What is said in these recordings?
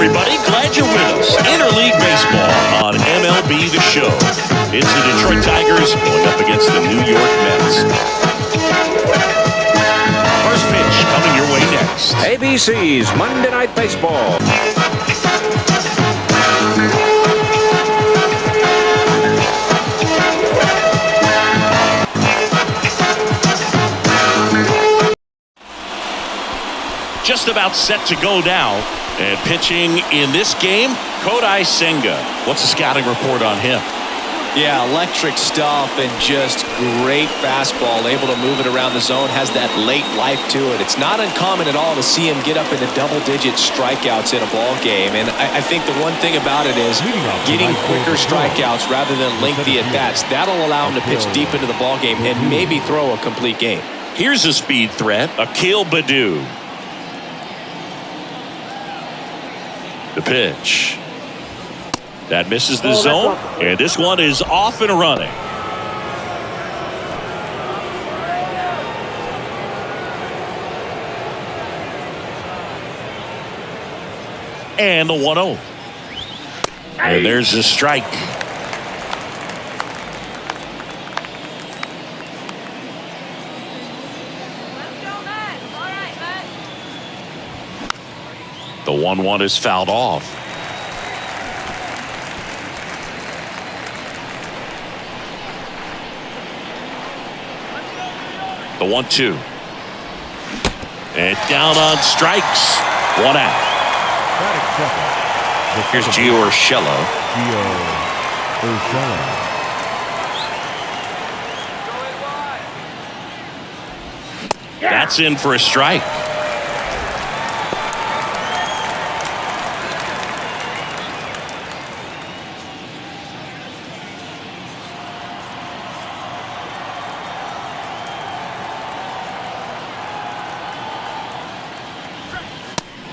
everybody. Glad you're with us. Interleague Baseball on MLB The Show. It's the Detroit Tigers going up against the New York Mets. First pitch coming your way next. ABC's Monday Night Baseball. Just about set to go now. And pitching in this game, Kodai Senga. What's the scouting report on him? Yeah, electric stuff and just great fastball. Able to move it around the zone. Has that late life to it. It's not uncommon at all to see him get up into double-digit strikeouts in a ball game. And I think the one thing about it is getting quicker strikeouts rather than lengthy at-bats. That'll allow him to pitch deep into the ball game and maybe throw a complete game. Here's a speed threat, Akil Baddoo. The pitch. That misses the zone, and this one is off and running. And the 1-0. And there's the strike. The 1-1 is fouled off. The 1-2. And down on strikes. 1 out. Here's Gio Urshela. That's in for a strike.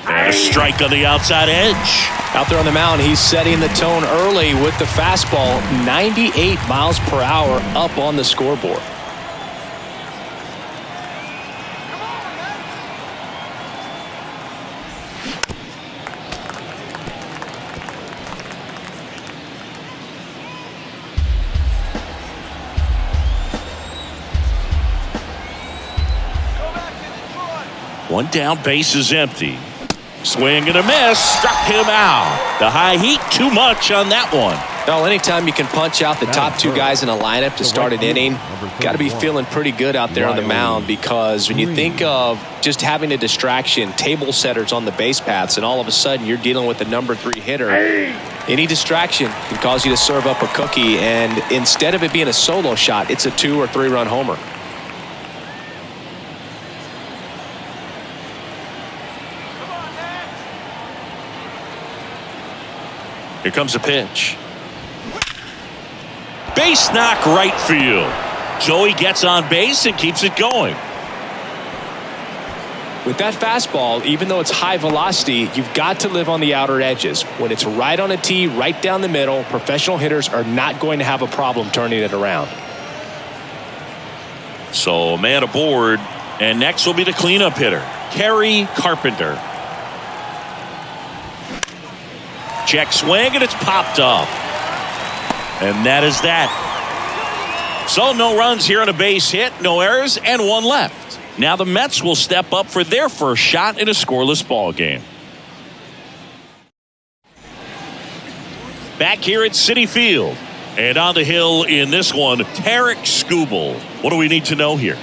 A strike on the outside edge. Out there on the mound, he's setting the tone early with the fastball. 98 miles per hour up on the scoreboard. One down, base is empty. Swing and a miss, struck him out. The high heat, too much on that one. Well, anytime you can punch out the top two guys in a lineup to start an inning, got to be feeling pretty good out there on the mound, because when you think of just having a distraction, table setters on the base paths, and all of a sudden you're dealing with the number 3 hitter, any distraction can cause you to serve up a cookie, and instead of it being a solo shot, it's a 2 or 3 run homer. Here comes a pitch. Base knock right field. Joey gets on base and keeps it going. With that fastball, even though it's high velocity, you've got to live on the outer edges. When it's right on a tee, right down the middle, professional hitters are not going to have a problem turning it around. So a man aboard, and next will be the cleanup hitter, Kerry Carpenter. Check swing, and it's popped up. And that is that. So no runs here on a base hit, no errors, and 1 left. Now the Mets will step up for their first shot in a scoreless ball game. Back here at Citi Field. And on the hill in this one, Tarik Skubal. What do we need to know here?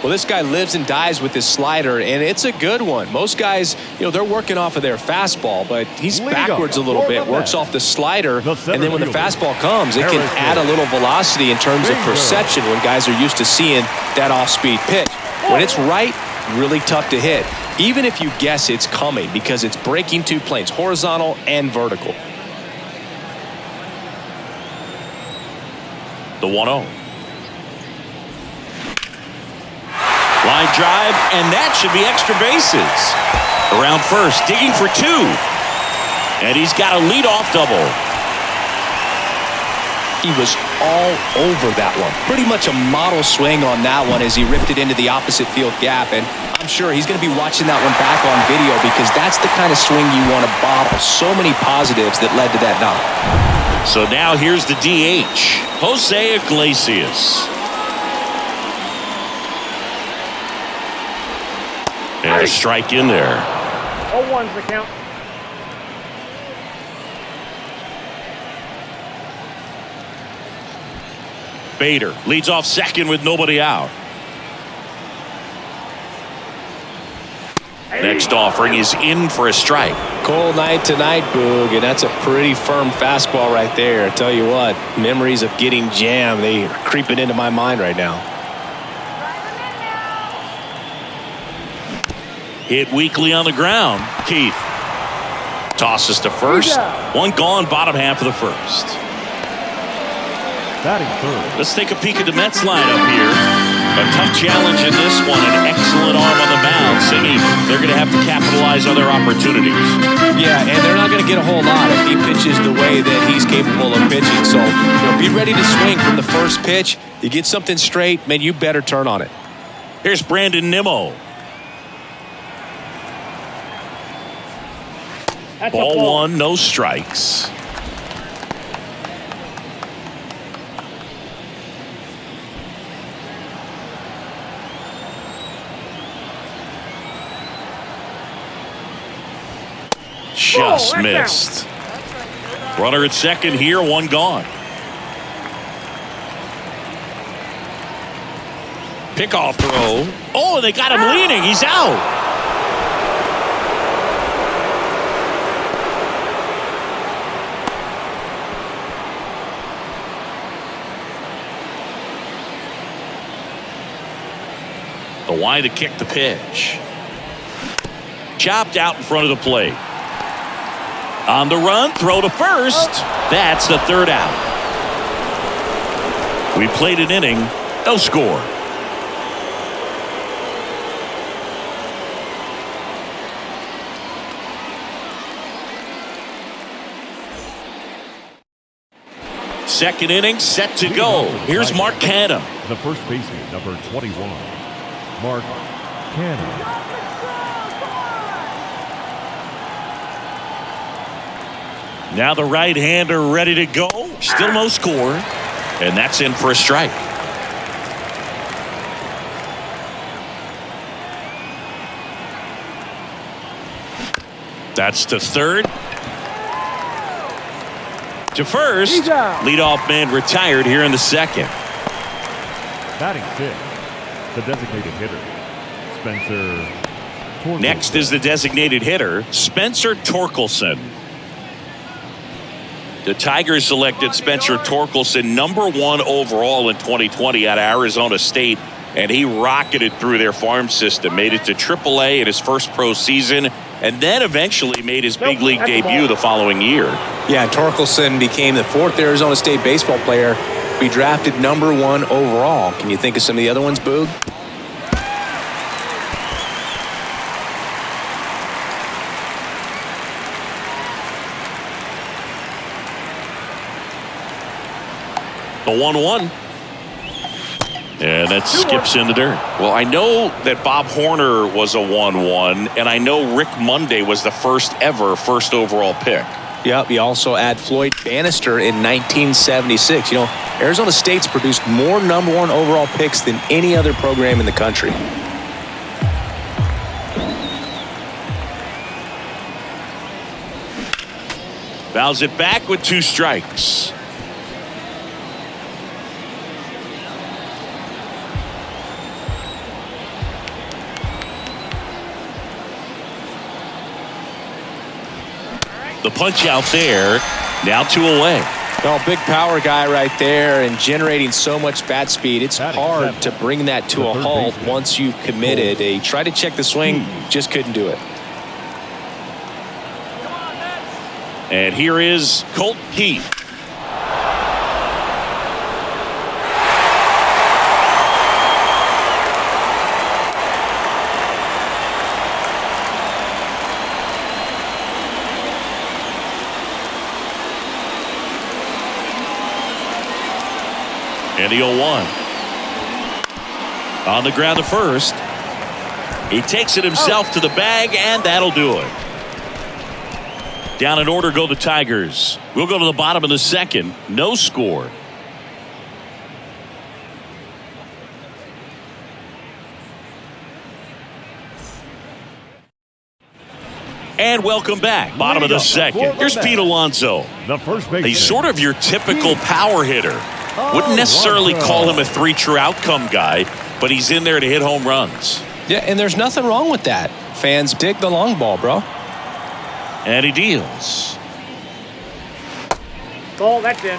Well, this guy lives and dies with his slider, and it's a good one. Most guys, they're working off of their fastball, but he's backwards a little bit, works off the slider, and then when the fastball comes, it can add a little velocity in terms of perception when guys are used to seeing that off-speed pitch. When it's right, really tough to hit, even if you guess it's coming, because it's breaking 2 planes, horizontal and vertical. The 1-0. Line drive, and that should be extra bases. Around first, digging for 2. And he's got a leadoff double. He was all over that one. Pretty much a model swing on that one as he ripped it into the opposite field gap. And I'm sure he's going to be watching that one back on video because that's the kind of swing you want to bottle. So many positives that led to that knock. So now here's the DH, Jose Iglesias. And a strike in there. 0-1's the count. Bader leads off second with nobody out. Next offering is in for a strike. Cold night tonight, Boog, and that's a pretty firm fastball right there. I tell you what, memories of getting jammed, they are creeping into my mind right now. Hit weakly on the ground. Keith tosses to first. One gone, bottom half of the first. Batting third. Let's take a peek at the Mets lineup here. A tough challenge in this one. An excellent arm on the mound. Simi, they're going to have to capitalize on their opportunities. Yeah, and they're not going to get a whole lot if he pitches the way that he's capable of pitching. So, be ready to swing from the first pitch. You get something straight, man, you better turn on it. Here's Brandon Nimmo. Ball one, no strikes. Just missed. Runner at second here, one gone. Pickoff throw. Oh, and they got him leaning. He's out. The wide to kick the pitch. Chopped out in front of the plate. On the run, throw to first. That's the third out. We played an inning, no score. Second inning set to go. Here's Mark Canha. The first baseman, number 21, Mark Canha. Now the right-hander ready to go. Still no score. And that's in for a strike. That's to third. To first. Leadoff man retired here in the second. Batting fifth, the designated hitter, Spencer Torkelson. Next is the designated hitter, Spencer Torkelson. The Tigers selected Spencer Torkelson #1 overall in 2020 out of Arizona State, and he rocketed through their farm system, made it to AAA in his first pro season, and then eventually made his big league debut the following year. Yeah, Torkelson became the 4th Arizona State baseball player to be drafted #1 overall. Can you think of some of the other ones, Boog? The 1-1. And that skips in the dirt. Well, I know that Bob Horner was a 1-1, and I know Rick Monday was the first overall pick. Yep, you also add Floyd Bannister in 1976. You know, Arizona State's produced more #1 overall picks than any other program in the country. Fouls it back with 2 strikes. The punch out there. Now 2 away. Well, big power guy right there and generating so much bat speed. It's hard to bring that to a halt once you've committed. He tried to check the swing, just couldn't do it. And here is Colt Keith. And the 0-1. On the ground to first. He takes it himself to the bag, and that'll do it. Down in order go the Tigers. We'll go to the bottom of the second. No score. And welcome back. Bottom of the second. Here's Pete Alonso. The first baseman. He's sort of your typical power hitter. Wouldn't necessarily call him a three true outcome guy, but he's in there to hit home runs. Yeah, and there's nothing wrong with that. Fans dig the long ball, bro. And he deals. Ball, that's in.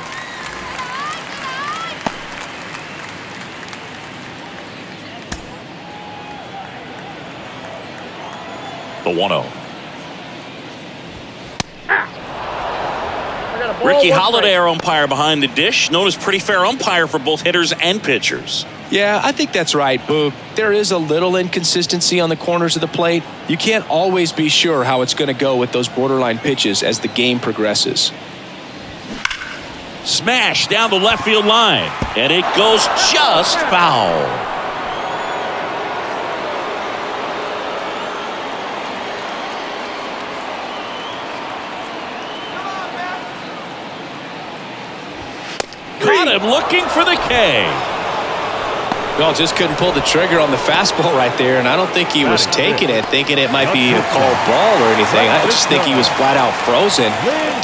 The 1-0. Ricky Holiday, our umpire behind the dish, known as pretty fair umpire for both hitters and pitchers. Yeah, I think that's right, Boog. There is a little inconsistency on the corners of the plate. You can't always be sure how it's going to go with those borderline pitches as the game progresses. Smash down the left field line, and it goes just foul. Caught him looking for the K. Well, just couldn't pull the trigger on the fastball right there, and I don't think he was taking it, thinking it might be a called ball or anything. I just think he was flat out frozen.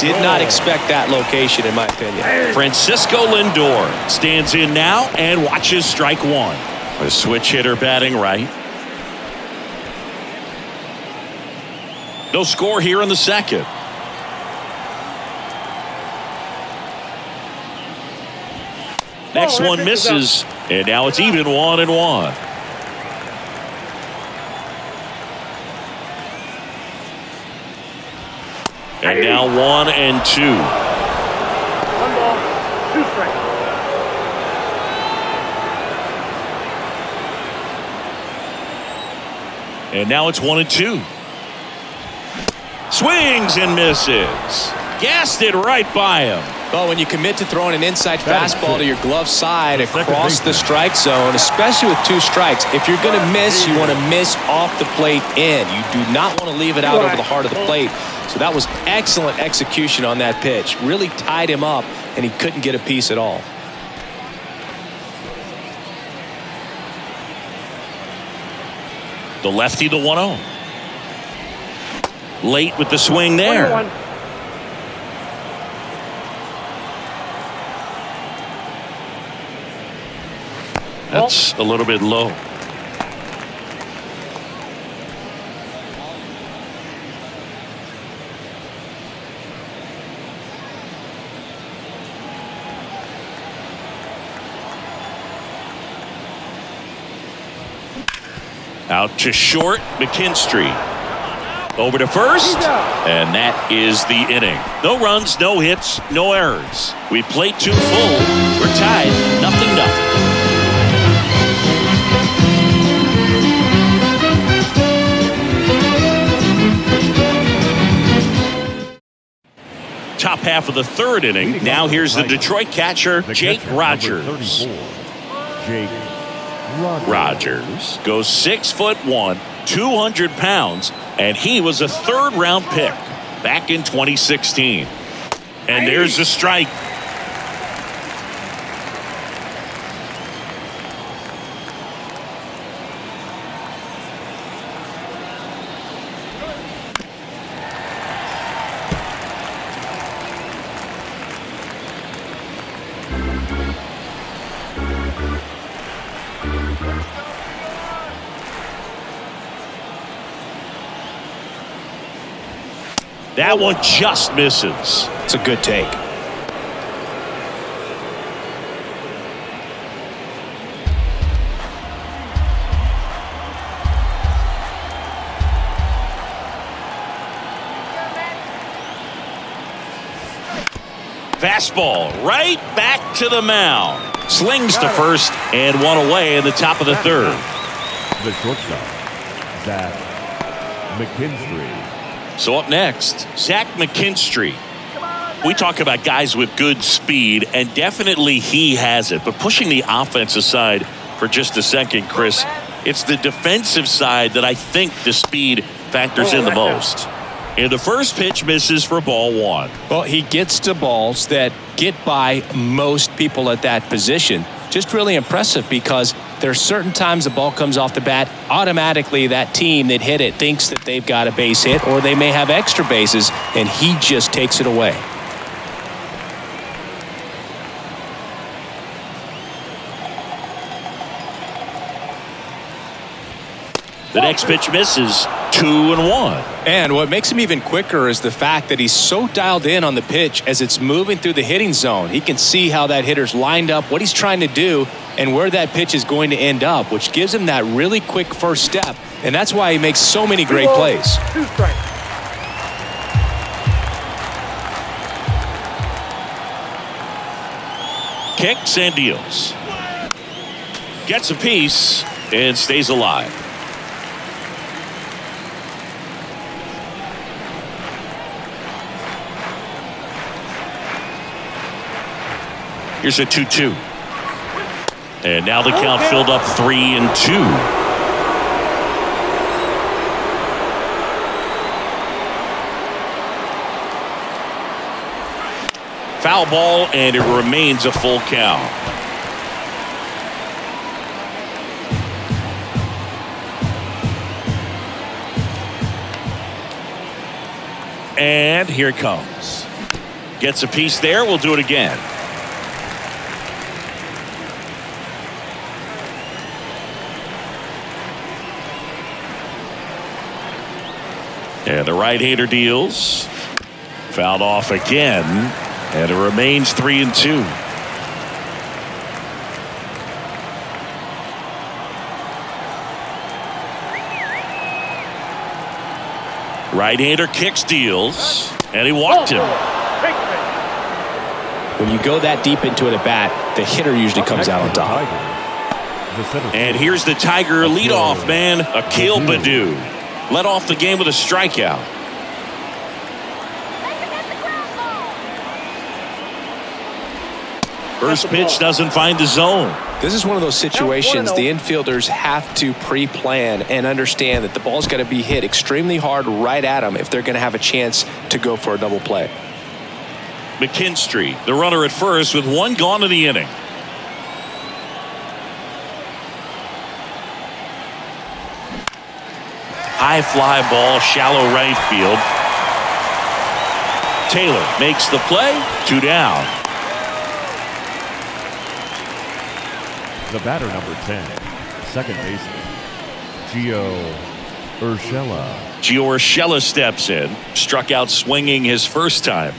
Did not expect that location, in my opinion. Francisco Lindor stands in now and watches strike one. A switch hitter batting right. No score here in the second. Next one misses, and now it's even 1-1. And now 1-2. 1 ball, 2 strikes. And now it's 1-2. Swings and misses. Gassed it right by him. Well, when you commit to throwing an inside fastball to your glove side across the strike zone, especially with 2 strikes, if you're going to miss, you want to miss off the plate in. You do not want to leave it out over the heart of the plate. So that was excellent execution on that pitch. Really tied him up, and he couldn't get a piece at all. The lefty, the 1-0. Late with the swing there. 1-1. That's a little bit low. Out to short, McKinstry. Over to first, and that is the inning. No runs, no hits, no errors. We played 2 full. We're tied, 0-0. Top half of the third inning. Now here's the Detroit catcher, Jake Rogers. Jake Rogers goes 6'1", 200 pounds, and he was a 3rd-round pick back in 2016. And there's a strike. That one just misses. It's a good take. Fastball right back to the mound. Slings to first and 1 away in the top of the 3rd. The shortstop, Zach McKinstry. So up next, Zach McKinstry. We talk about guys with good speed, and definitely he has it. But pushing the offense aside for just a second, Chris, It's the defensive side that I think the speed factors in the most. And the first pitch misses for ball one. Well, he gets to balls that get by most people at that position. Just really impressive because there's certain times the ball comes off the bat, automatically that team that hit it thinks that they've got a base hit or they may have extra bases, and he just takes it away. The next pitch misses. 2-1. And what makes him even quicker is the fact that he's so dialed in on the pitch as it's moving through the hitting zone. He can see how that hitter's lined up, what he's trying to do, and where that pitch is going to end up, which gives him that really quick first step. And that's why he makes so many great plays. 2 strikes. Kicks and deals. Gets a piece and stays alive. Here's a 2-2. And now the count filled up 3-2. Foul ball, and it remains a full count. And here it comes. Gets a piece there. We'll do it again. And the right-hander deals. Fouled off again. And it remains 3-2. Right-hander kicks, deals. And he walked him. When you go that deep into an at-bat, the hitter usually comes out on top. And here's the Tiger leadoff man, Akil Baddoo. Led off the game with a strikeout. First pitch doesn't find the zone. This is one of those situations the infielders have to pre-plan and understand that the ball's got to be hit extremely hard right at them if they're going to have a chance to go for a double play. McKinstry, the runner at first with one gone in the inning. High fly ball, shallow right field. Taylor makes the play. 2 down. The batter, number 10, second baseman, Gio Urshela. Gio Urshela steps in. Struck out swinging his first time.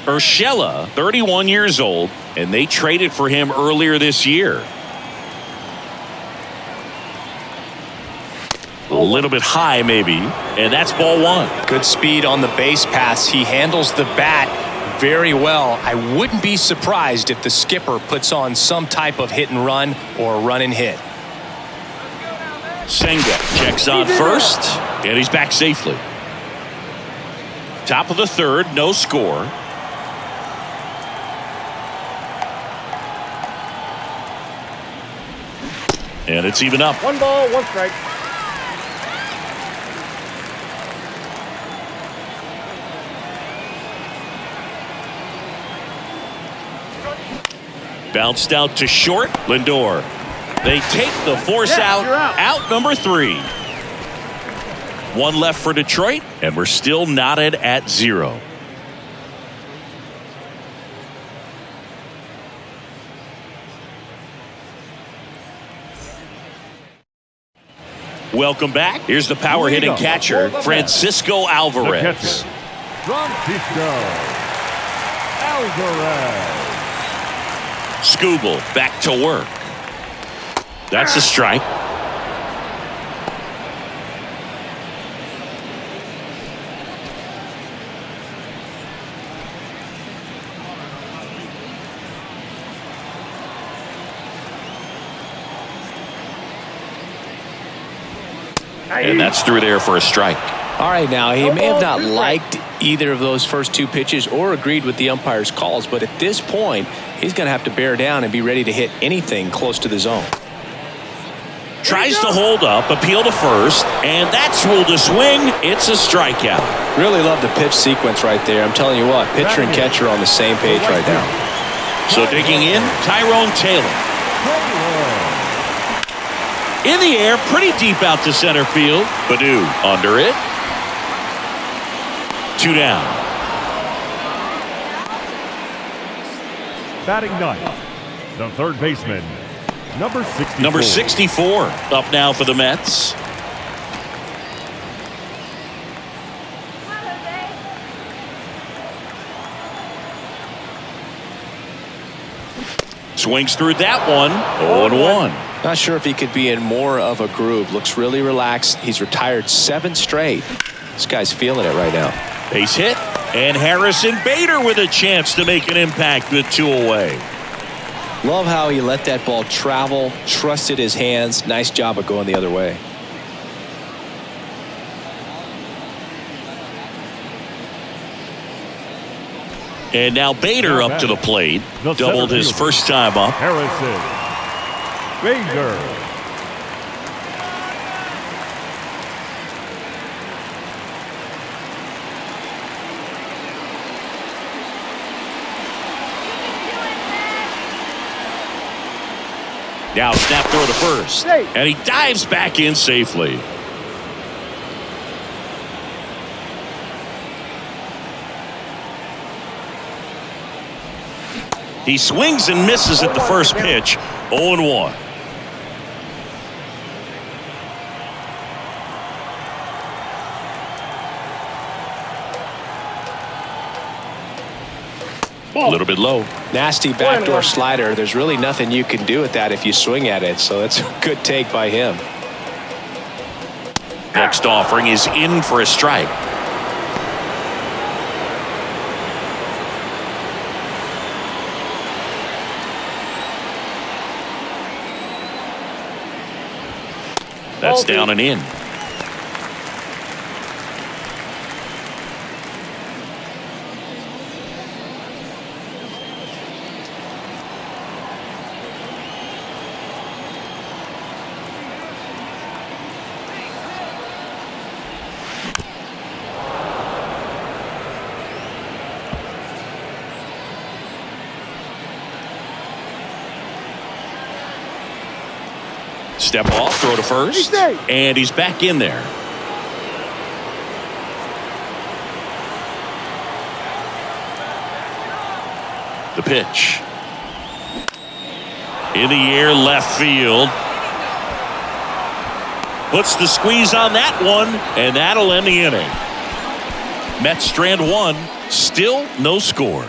Urshela, 31 years old, and they traded for him earlier this year. A little bit high, maybe, and that's ball one. Good speed on the base pass. He handles the bat very well. I wouldn't be surprised if the skipper puts on some type of hit and run or run and hit. Senga checks on first, and he's back safely. Top of the third, no score. And it's even up. 1 ball, 1 strike. Bounced out to short. Lindor. They take the force out. Out number 3. 1 left for Detroit, and we're still knotted at 0. Welcome back. Here's the power hitting catcher, Francisco Alvarez. Francisco Alvarez. Skubal back to work. That's a strike. And that's through there for a strike. All right, now he may have not liked either of those first 2 pitches or agreed with the umpire's calls, but at this point, he's going to have to bear down and be ready to hit anything close to the zone. tries to hold up, appeal to first, and that's ruled a swing. It's a strikeout. Really love the pitch sequence right there. I'm telling you what, pitcher and catcher on the same page right now. So digging in, Tyrone Taylor. In the air, pretty deep out to center field. Baddoo under it. 2 down. Batting ninth, the third baseman, number 64. Number 64 up now for the Mets. Swings through that one. 0-1. Not sure if he could be in more of a groove. Looks really relaxed. He's retired 7 straight. This guy's feeling it right now. Base hit. And Harrison Bader with a chance to make an impact with 2 away. Love how he let that ball travel, trusted his hands. Nice job of going the other way. And now Bader up to the plate. Doubled his first time up. Harrison Bader. Now snap throw to first. And he dives back in safely. He swings and misses at the first pitch. 0-1. A little bit low. Nasty backdoor slider. There's really nothing you can do with that if you swing at it. So that's a good take by him. Next offering is in for a strike. That's down and in. Step off, throw to first, and he's back in there. The pitch. In the air, left field. Puts the squeeze on that one, and that'll end the inning. Mets strand 1, still no score.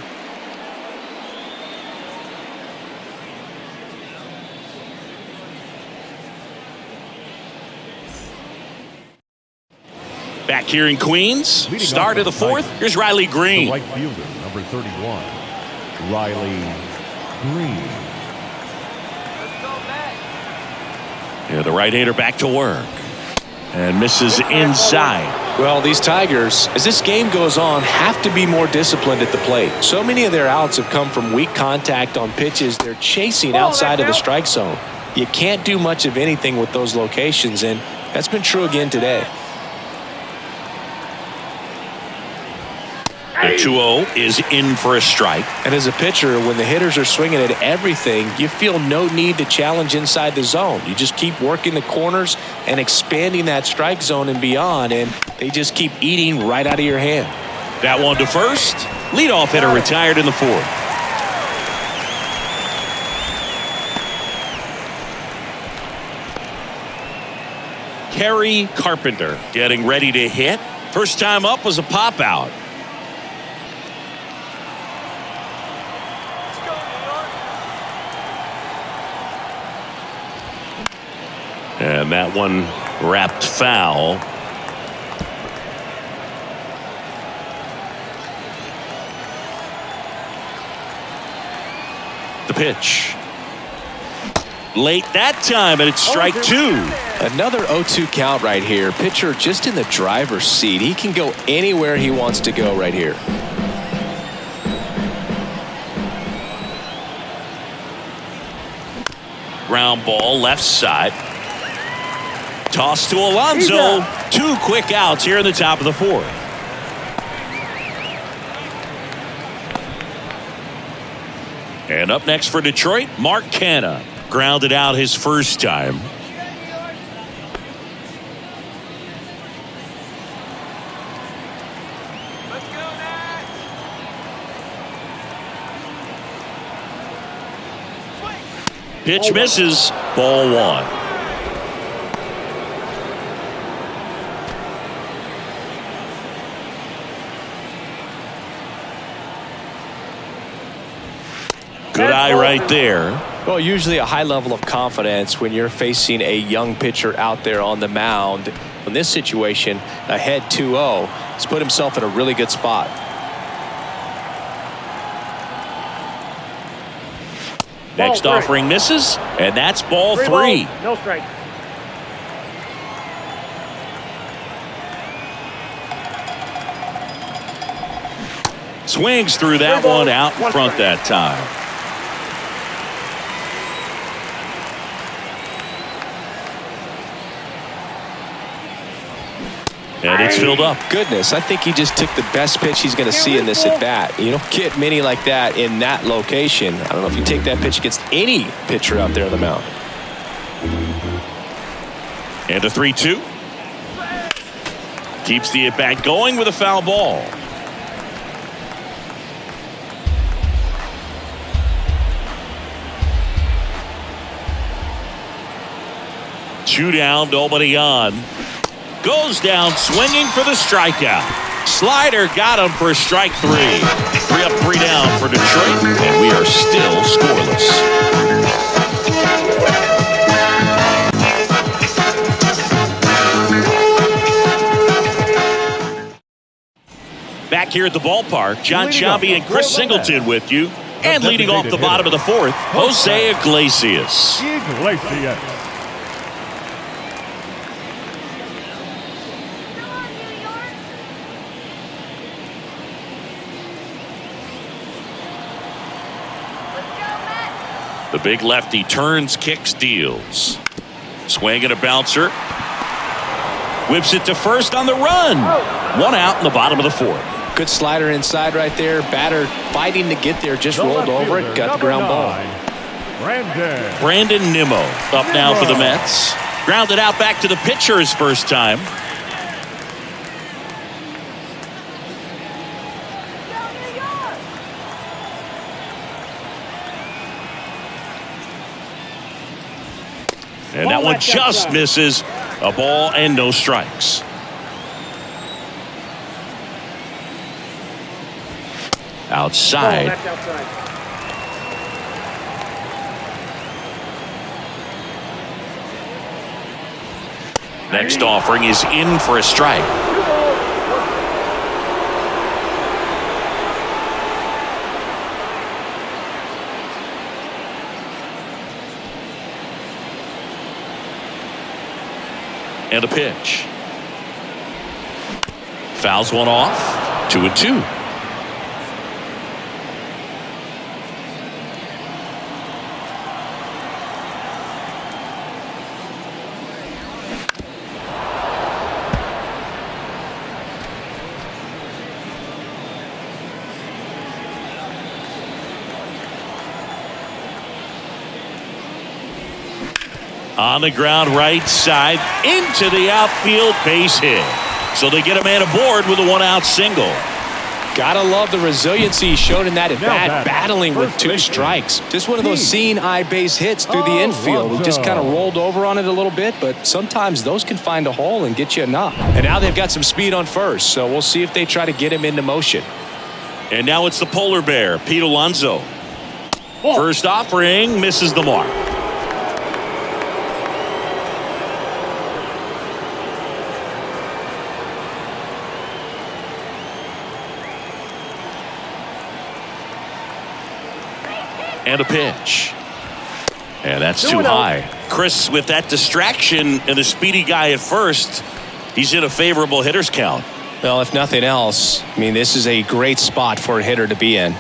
Back here in Queens, start of the 4th. Here's Riley The Green. right fielder, number 31, Riley Green. Yeah, the right-hander back to work. And misses inside. Well, these Tigers, as this game goes on, have to be more disciplined at the plate. So many of their outs have come from weak contact on pitches they're chasing outside of the strike zone. You can't do much of anything with those locations, and that's been true again today. The 2-0 is in for a strike. And as a pitcher, when the hitters are swinging at everything, you feel no need to challenge inside the zone. You just keep working the corners and expanding that strike zone and beyond, and they just keep eating right out of your hand. That one to first. Leadoff hitter retired in the 4th. Kerry Carpenter getting ready to hit. First time up was a pop out. And that one wrapped foul. The pitch. Late that time, and it's strike 2. Another 0-2 count right here. Pitcher just in the driver's seat. He can go anywhere he wants to go right here. Ground ball left side. Toss to Alonso. 2 quick outs here in the top of the 4th. And up next for Detroit, Mark Canha. Grounded out his first time. Pitch misses. Ball 1. Good eye right there. Well, usually a high level of confidence when you're facing a young pitcher out there on the mound. In this situation, ahead 2-0, he's put himself in a really good spot. Next offering misses, and that's ball 3. Balls, no strike. Swings through that one out in front that time. And it's filled up. Goodness, I think he just took the best pitch he's going to see in this at bat. You don't get many like that in that location. I don't know if you take that pitch against any pitcher out there on the mound. And a 3-2. Keeps the at-bat going with a foul ball. Two down, nobody on. Goes down swinging for the strikeout. Slider got him for strike 3. 3 up, 3 down for Detroit, and we are still scoreless. Back here at the ballpark, John Sciambi and Chris Singleton with you. And leading off the bottom of the 4th, Jose Iglesias. The big lefty turns, kicks, deals. Swing and a bouncer. Whips it to first on the run. 1 out in the bottom of the 4th. Good slider inside right there. Batter fighting to get there, just rolled over it, got the ground ball. Brandon Nimmo up now for the Mets. Grounded out back to the pitcher his first time. And that one just misses. A ball and no strikes. Outside. Next offering is in for a strike. And a pitch. Fouls one off. 2-2. On the ground right side into the outfield, base hit. So they get a man aboard with a 1-out single. Gotta love the resiliency shown in that at bat, battling with 2 strikes. Just one of those seeing eye base hits through the infield. He just kind of rolled over on it a little bit, but sometimes those can find a hole and get you a knock. And now they've got some speed on first, so we'll see if they try to get him into motion. And now it's the polar bear, Pete Alonso. First offering misses the mark. And a pitch. And that's too high. Chris, with that distraction and the speedy guy at first, he's in a favorable hitter's count. Well, if nothing else, I mean, this is a great spot for a hitter to be in.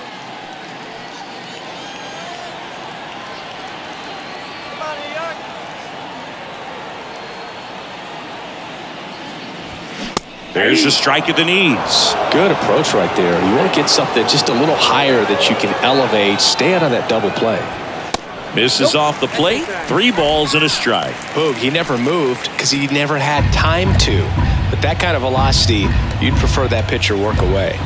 There's a strike at the knees. Good approach right there. You want to get something just a little higher that you can elevate. Stay out of that double play. Misses off the plate. 3 balls and a strike. Boog, he never moved because he never had time to. But that kind of velocity, you'd prefer that pitcher work away.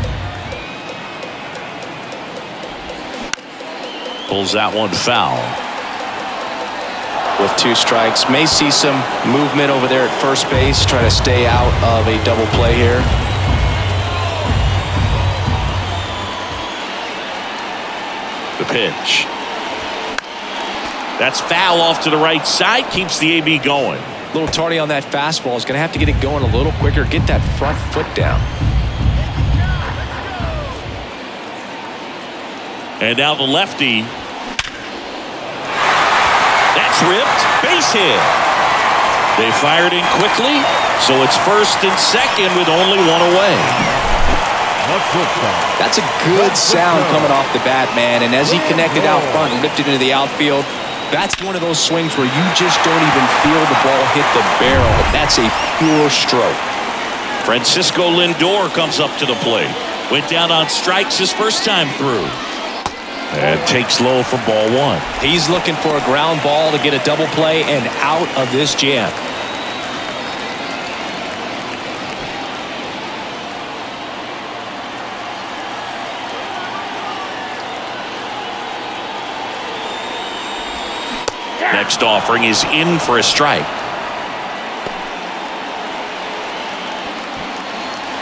Pulls that one foul. With 2 strikes, may see some movement over there at first base, trying to stay out of a double play here. The pitch. That's foul off to the right side. Keeps the AB going. A little tardy on that fastball. Is going to have to get it going a little quicker. Get that front foot down. And now the lefty. That's ripped. Base hit. They fired in quickly, so it's first and second with only 1 away. That's a good sound coming off the bat, man. And as he connected out front and lifted into the outfield, that's one of those swings where you just don't even feel the ball hit the barrel. That's a pure stroke. Francisco Lindor comes up to the plate. Went down on strikes his first time through. And takes low for ball 1. He's looking for a ground ball to get a double play and out of this jam. Next offering is in for a strike.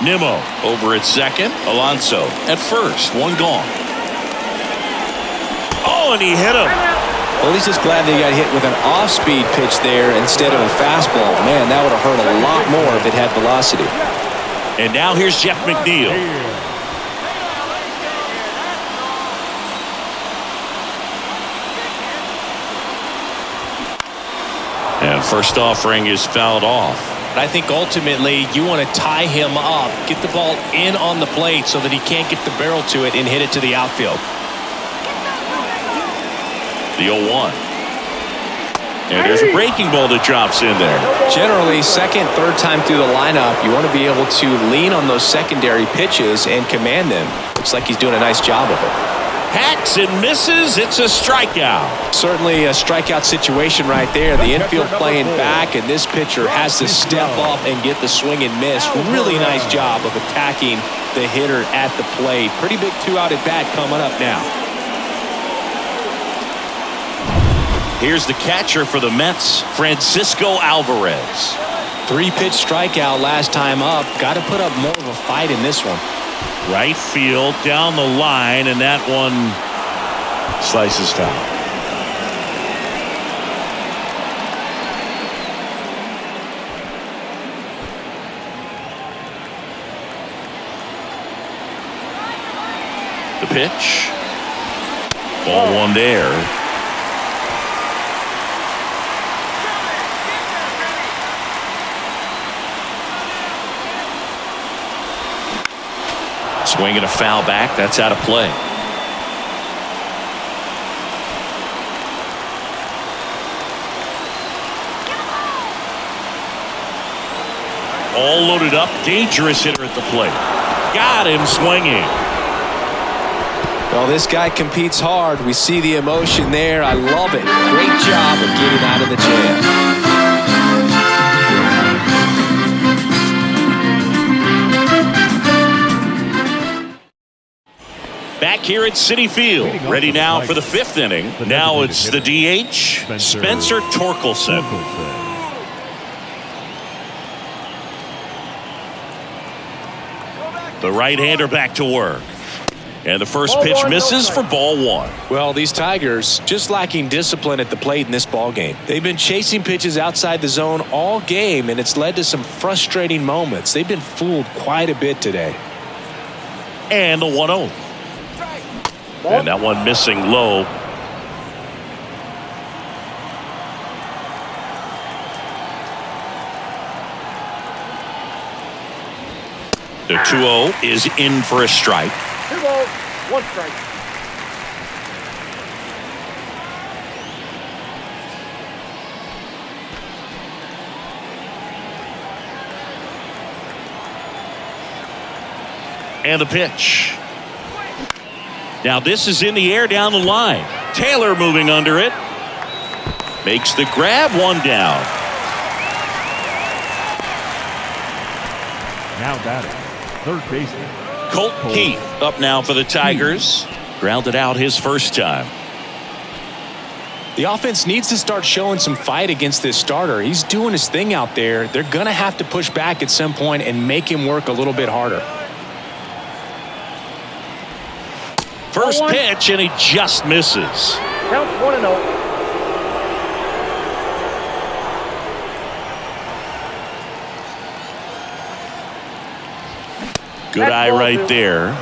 Nimmo over at second. Alonso at first. 1 gone. Oh, and he hit him. Well, he's just glad that he got hit with an off-speed pitch there instead of a fastball. Man, that would have hurt a lot more if it had velocity. And now here's Jeff McNeil. And first offering is fouled off. I think ultimately you want to tie him up, get the ball in on the plate so that he can't get the barrel to it and hit it to the outfield. The 0-1. And there's a breaking ball that drops in there. Generally, second, third time through the lineup, you want to be able to lean on those secondary pitches and command them. Looks like he's doing a nice job of it. Hacks and misses. It's a strikeout. Certainly a strikeout situation right there. The infield playing back, and this pitcher has to step up and get the swing and miss. Really nice job of attacking the hitter at the plate. Pretty big 2-out at bat coming up now. Here's the catcher for the Mets, Francisco Alvarez. 3-pitch strikeout last time up. Got to put up more of a fight in this one. Right field, down the line, and that one slices foul. The pitch. Ball 1 there. Swinging a foul back. That's out of play. All loaded up. Dangerous hitter at the plate. Got him swinging. Well, this guy competes hard. We see the emotion there. I love it. Great job of getting out of the jam. Back here at Citi Field, ready now for the 5th inning. Now it's the DH, Spencer Torkelson. The right-hander back to work. And the first pitch misses for ball 1. Well, these Tigers just lacking discipline at the plate in this ball game. They've been chasing pitches outside the zone all game, and it's led to some frustrating moments. They've been fooled quite a bit today. And the 1-0. And that one missing low. The 2-0 is in for a strike. 2 balls, 1 strike. And the pitch. Now this is in the air down the line. Taylor moving under it. Makes the grab, one down. Now batting, third baseman. Colt Keith up now for the Tigers. Grounded out his first time. The offense needs to start showing some fight against this starter. He's doing his thing out there. They're going to have to push back at some point and make him work a little bit harder. First pitch, and he just misses. Counts 1-0. Good eye right there.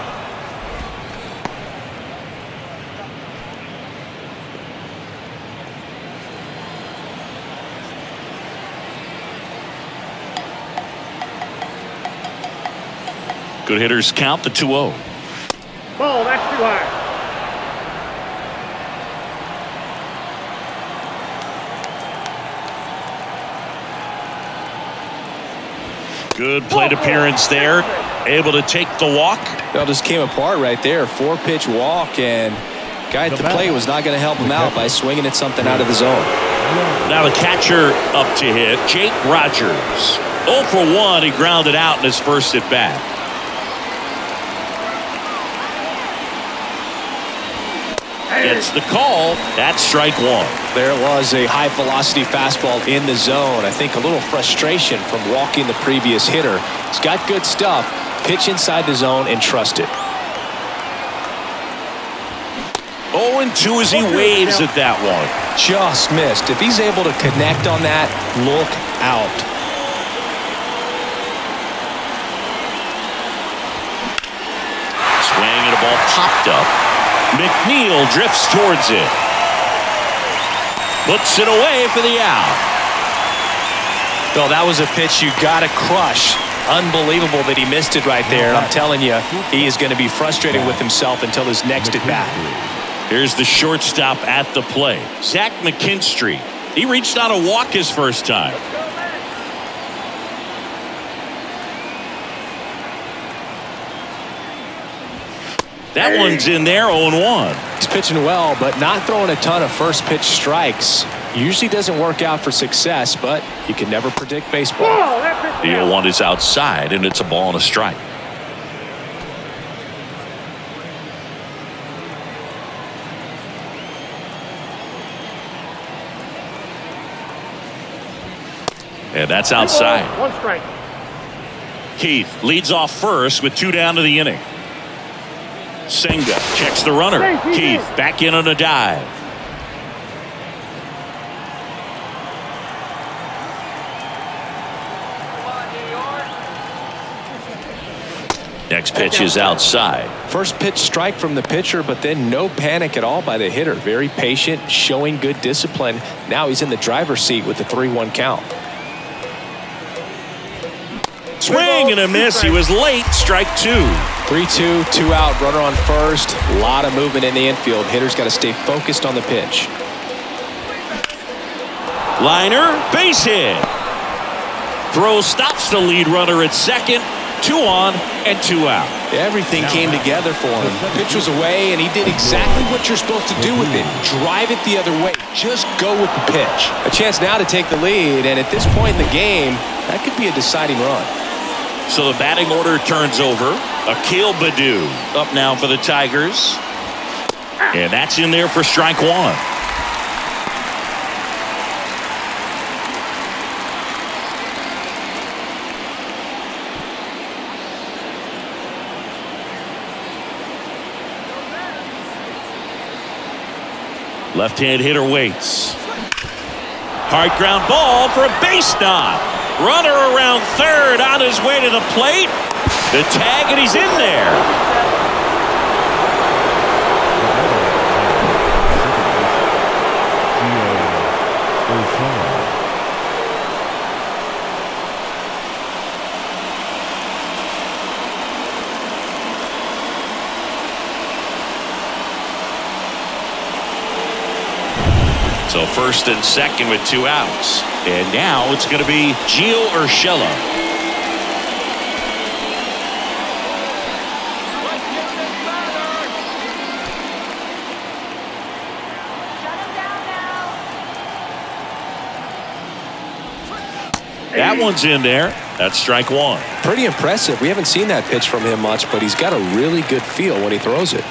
Good hitters count the 2-0. Ball, that's too high. Good plate appearance there. Able to take the walk. That just came apart right there. 4-pitch walk, and guy at the plate was not going to help him out by swinging at something out of the zone. Now the catcher up to hit, Jake Rogers. 0 for 1, he grounded out in his first at bat. Gets the call. That's strike one. There was a high velocity fastball in the zone. I think a little frustration from walking the previous hitter. He's got good stuff. Pitch inside the zone and trust it. 0-2 as he waves at that one. Just missed. If he's able to connect on that, look out. Swing and a ball popped up. McNeil drifts towards it. Puts it away for the out. Well, that was a pitch you got to crush. Unbelievable that he missed it right there. I'm telling you, he is going to be frustrated with himself until his next at bat. Here's the shortstop at the plate, Zach McKinstry. He reached on a walk his first time. That one's in there, 0-1. He's pitching well, but not throwing a ton of first pitch strikes. Usually doesn't work out for success, but you can never predict baseball. Ball, that's The 0-1 is outside, and it's a ball and a strike. And that's outside. 1 strike. Keith leads off first with 2 down to the inning. Senga checks the runner. Keith back in on a dive. Next pitch is outside. First pitch strike from the pitcher, but then no panic at all by the hitter. Very patient, showing good discipline. Now he's in the driver's seat with the 3-1 count. Swing and a miss. He was late. Strike 2. 3-2, 2 out, runner on first. A lot of movement in the infield. Hitter's got to stay focused on the pitch. Liner, base hit. Throw stops the lead runner at second. 2 on and 2 out. Everything came together for him. Pitch was away, and he did exactly what you're supposed to do with it. Drive it the other way. Just go with the pitch. A chance now to take the lead, and at this point in the game, that could be a deciding run. So the batting order turns over. Akil Baddoo up now for the Tigers. And that's in there for strike 1. Left-hand hitter waits. Hard ground ball for a base knock. Runner around third on his way to the plate. The tag, and he's in there. So first and second with 2 outs. And now it's going to be Gio Urshela. That one's in there. That's strike one. Pretty impressive. We haven't seen that pitch from him much, but he's got a really good feel when he throws it.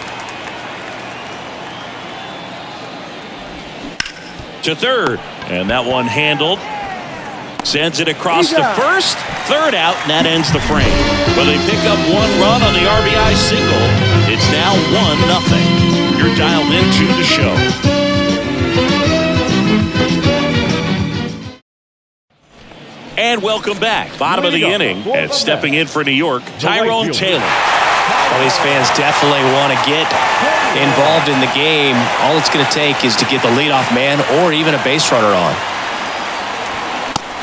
To third, and that one handled. Sends it across to first. Third out, and that ends the frame. But they pick up one run on the RBI single. It's now 1-0. You're dialed into the show. And welcome back. Bottom of the inning, and stepping in for New York, Tyrone Taylor. Well, these fans definitely want to get involved in the game. All it's going to take is to get the leadoff man or even a base runner on.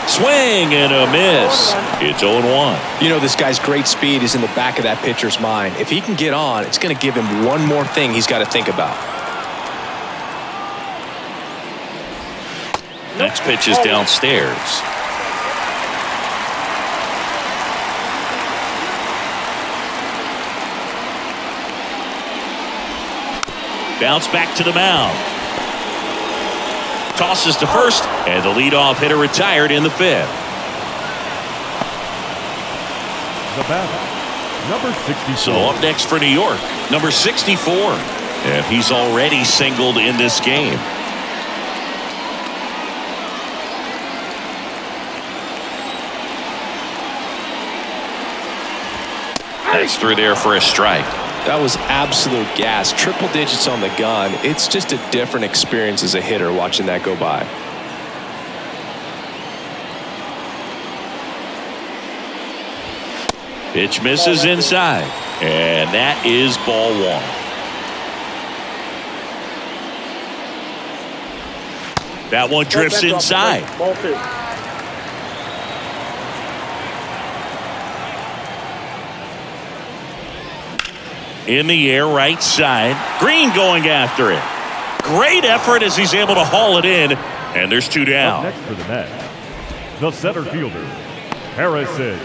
Swing and a miss. It's 0-1. You know, this guy's great speed is in the back of that pitcher's mind. If he can get on, it's going to give him one more thing he's got to think about. Next pitch is downstairs. Bounce back to the mound. Tosses to first, and the leadoff hitter retired in the fifth. The batter, number 64. So up next for New York, number 64. And he's already singled in this game. That's through there for a strike. That was absolute gas. Triple digits on the gun. It's just a different experience as a hitter watching that go by. Pitch misses inside. And that is ball one. That one drifts inside. Ball two. In the air, right side. Green going after it. Great effort as he's able to haul it in. And there's two Up down. next for the Mets, the center fielder, Harrison.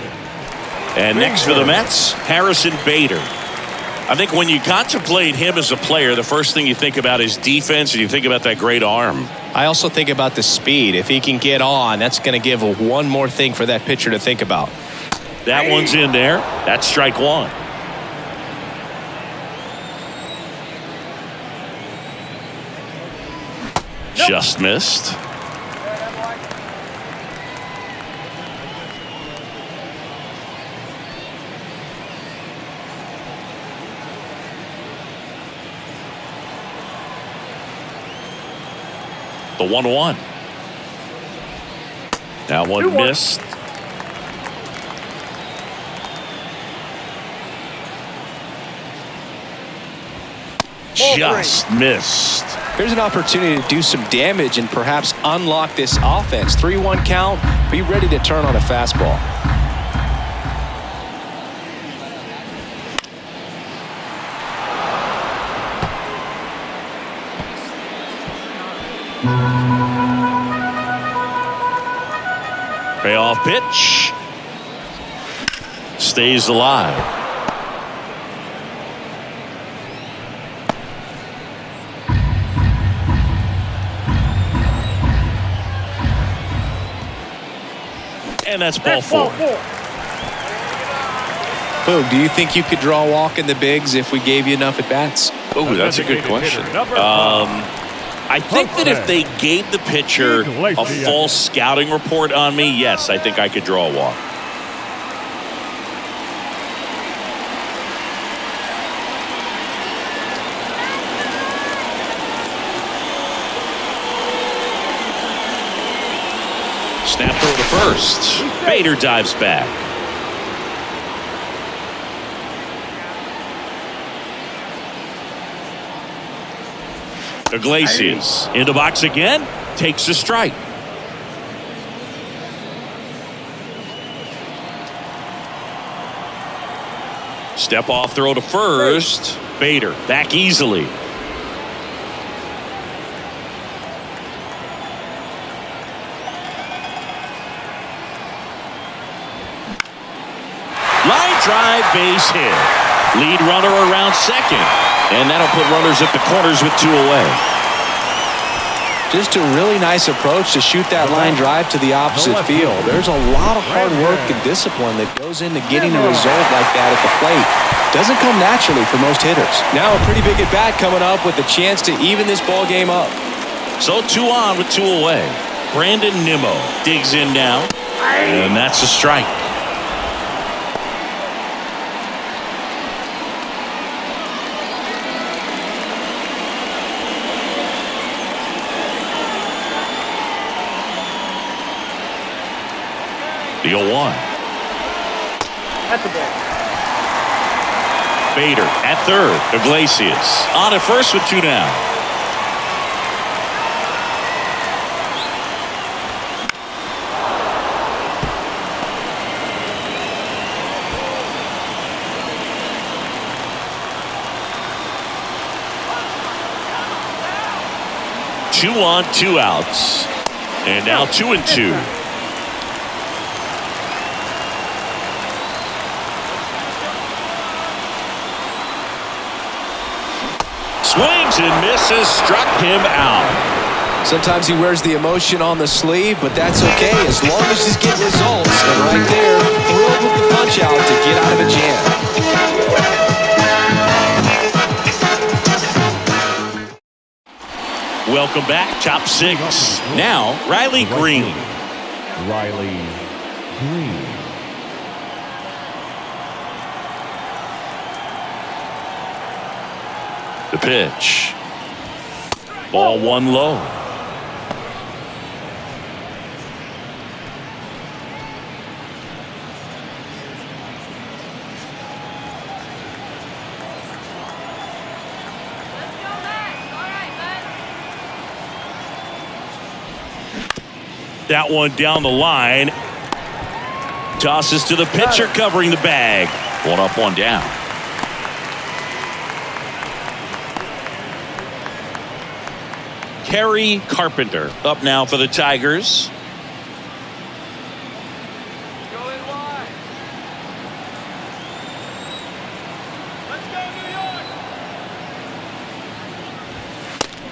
And next for the Mets, Harrison Bader. I think when you contemplate him as a player, the first thing you think about is defense, and you think about that great arm. I also think about the speed. If he can get on, that's going to give one more thing for that pitcher to think about. That one's in there. That's strike one. Just missed. The 1-1. That one missed. Just missed. Here's an opportunity to do some damage and perhaps unlock this offense. 3-1 count. Be ready to turn on a fastball. Payoff pitch. Stays alive. And that's ball four. Boog, do you think you could draw a walk in the bigs if we gave you enough at bats? Oh, that's a good question. I think that if they gave the pitcher a full scouting report on me, yes, I think I could draw a walk. Snap throw to first. Bader dives back. Iglesias in the box again, takes a strike. Step off throw to first. Bader back easily. Line drive, base hit. Lead runner around second. And that'll put runners at the corners with two away. Just a really nice approach to shoot that line drive to the opposite field. There's a lot of hard work and discipline that goes into getting a result like that at the plate. Doesn't come naturally for most hitters. Now a pretty big at-bat coming up with a chance to even this ball game up. So 2 on with 2 away. Brandon Nimmo digs in now, and that's a strike. The 0-1. That's a ball. Bader at third. Iglesias on at first with 2 down. Two on, 2 outs. And now 2-2. Swings and misses, struck him out. Sometimes he wears the emotion on the sleeve, but that's okay as long as he's getting results. And right there, thrilled with the punch out to get out of a jam. Welcome back, top 6. Now, Riley Green. Riley Green. The pitch. Ball 1 low. That one down the line. Tosses to the pitcher covering the bag. 1 up, 1 down. Kerry Carpenter up now for the Tigers.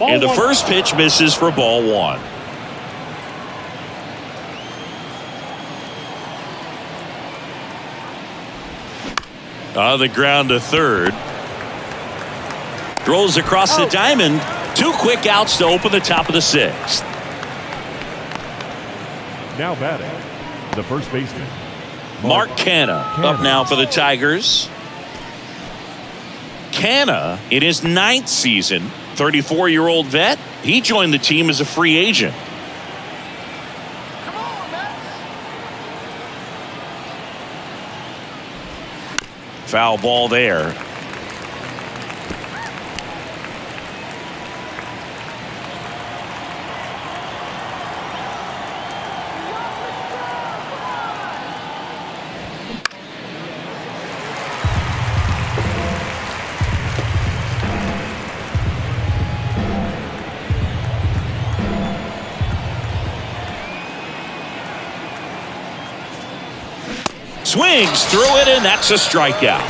And the first pitch misses for ball 1. On the ground to third. Throws across the diamond. 2 quick outs to open the top of the 6th. Now batting, the first baseman, Mark Canha up now for the Tigers. Canha, in his 9th season, 34-year-old vet, he joined the team as a free agent. Foul ball there. Swings through it, and that's a strikeout.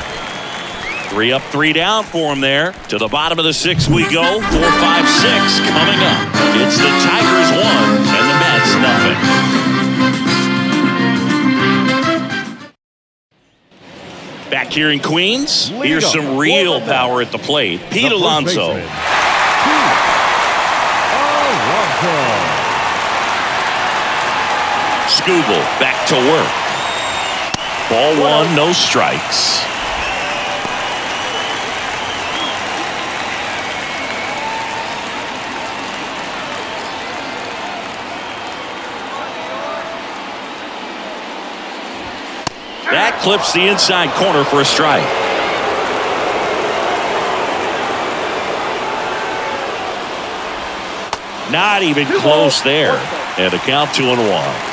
3 up, 3 down for him there. To the bottom of the 6th we go. 4, 5, 6 coming up. It's the Tigers 1 and the Mets nothing. Back here in Queens, here's some real power at the plate. Pete Alonso. Skubal back to work. Ball 1, no strikes. That clips the inside corner for a strike. Not even close there. And a count 2-1.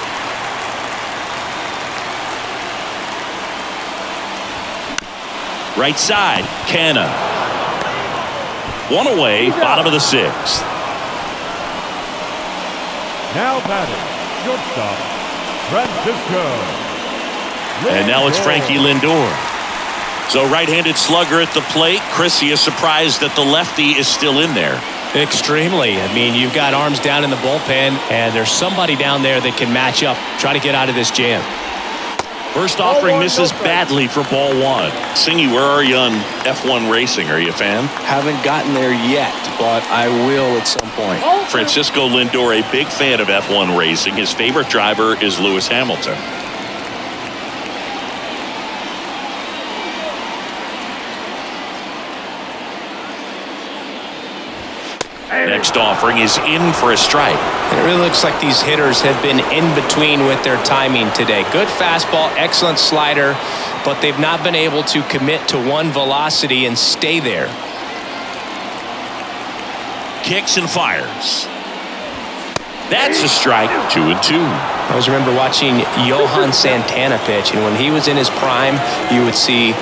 Right side, Canha. 1 away, bottom of the 6th. Now batting, shortstop, Francisco. And now it's Frankie Lindor. So right-handed slugger at the plate. Chris, he is surprised that the lefty is still in there. Extremely. I mean, you've got arms down in the bullpen, and there's somebody down there that can match up, try to get out of this jam. First offering misses badly for ball one. Singy, where are you on F1 racing? Are you a fan? Haven't gotten there yet, but I will at some point. Francisco Lindor, a big fan of F1 racing. His favorite driver is Lewis Hamilton. Next offering is in for a strike. And it really looks like these hitters have been in between with their timing today. Good fastball, excellent slider, but they've not been able to commit to one velocity and stay there. Kicks and fires. That's a strike. 2-2. I always remember watching Johan Santana pitch, and when he was in his prime, you would see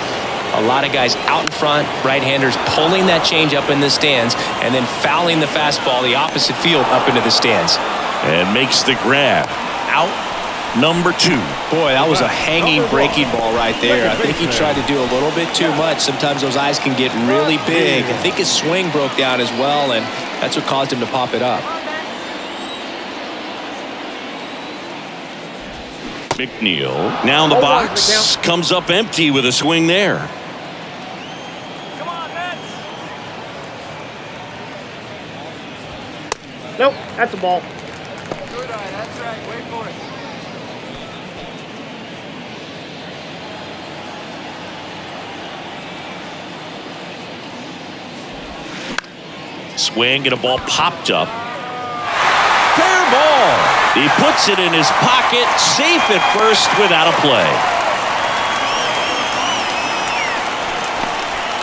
a lot of guys out in front, right-handers pulling that change up in the stands and then fouling the fastball the opposite field up into the stands. And makes the grab. Out number 2. Boy, that was a hanging breaking ball right there. I think he tried to do a little bit too much. Sometimes those eyes can get really big. I think his swing broke down as well, and that's what caused him to pop it up. McNeil now in the box, comes up empty with a swing there. Nope, that's a ball. Good eye, that's right. Wait for it. Swing and a ball popped up. Fair ball. He puts it in his pocket, safe at first without a play.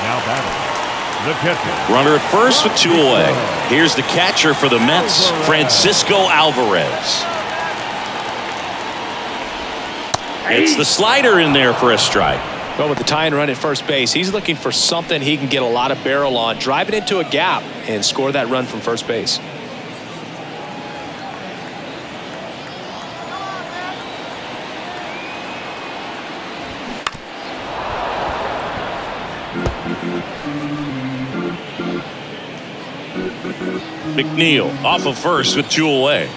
Now batting, the catcher. Runner at first with 2 away. Here's the catcher for the Mets, Francisco Alvarez. It's the slider in there for a strike. Well, with the tying run at first base, he's looking for something he can get a lot of barrel on, drive it into a gap, and score that run from first base. McNeil off of first with 2 away.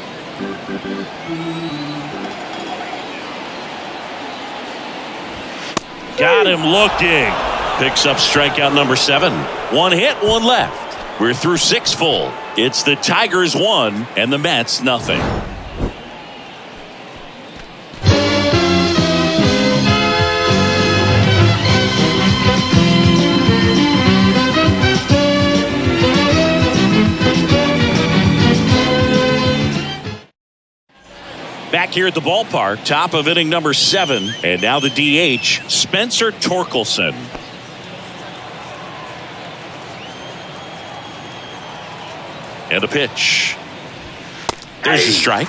Got him looking. Picks up strikeout number 7. 1 hit, 1 left. We're through 6 full. It's the Tigers 1 and the Mets nothing. Back here at the ballpark, top of inning number 7, and now the DH, Spencer Torkelson. And a pitch. There's a strike.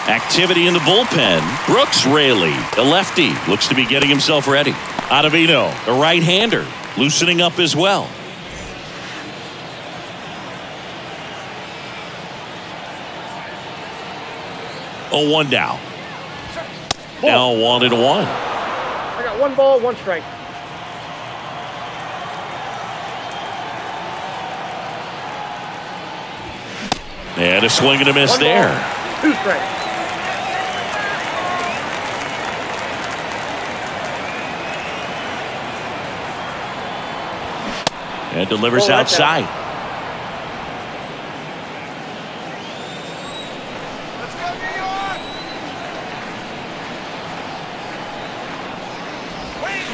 Activity in the bullpen. Brooks Raley, a lefty, looks to be getting himself ready. Ottavino, a right-hander, loosening up as well. Oh, 1 down. Now 1-1. I got 1 ball, 1 strike. And a swing and a miss 1 there. ball, 2 strikes. And delivers outside. Let's go, New York! Wait!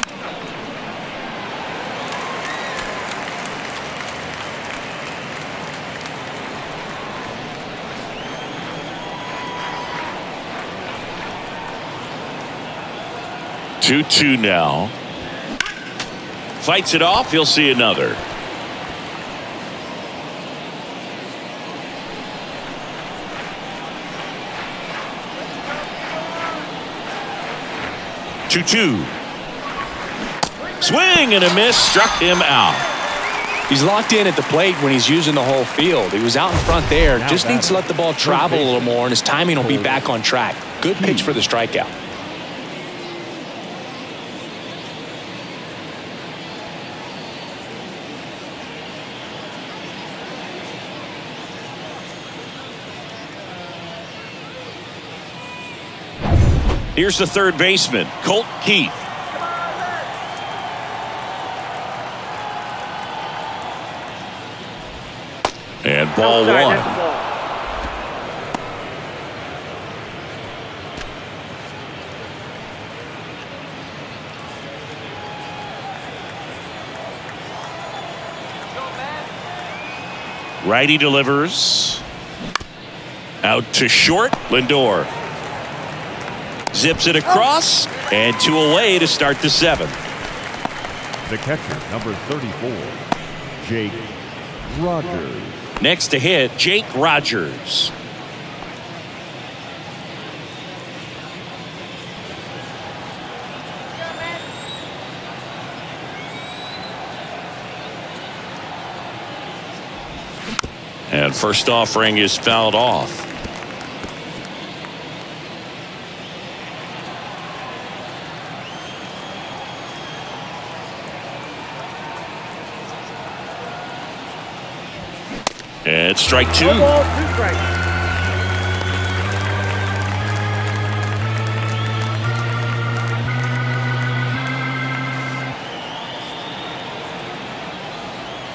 Two now. Fights it off. He'll see another. Two. Swing and a miss, struck him out. He's locked in at the plate when he's using the whole field. He was out in front there. Just needs to let the ball travel a little more, and his timing will be back on track. Good pitch for the strikeout. Here's the third baseman, Colt Keith. And ball Outside, one. that's the ball. Righty delivers. Out to short. Lindor zips it across, and 2 away to start the 7th. The catcher, number 34, Jake Rogers. Next to hit, Jake Rogers. And first offering is fouled off. And strike 2. One ball, 2 strikes.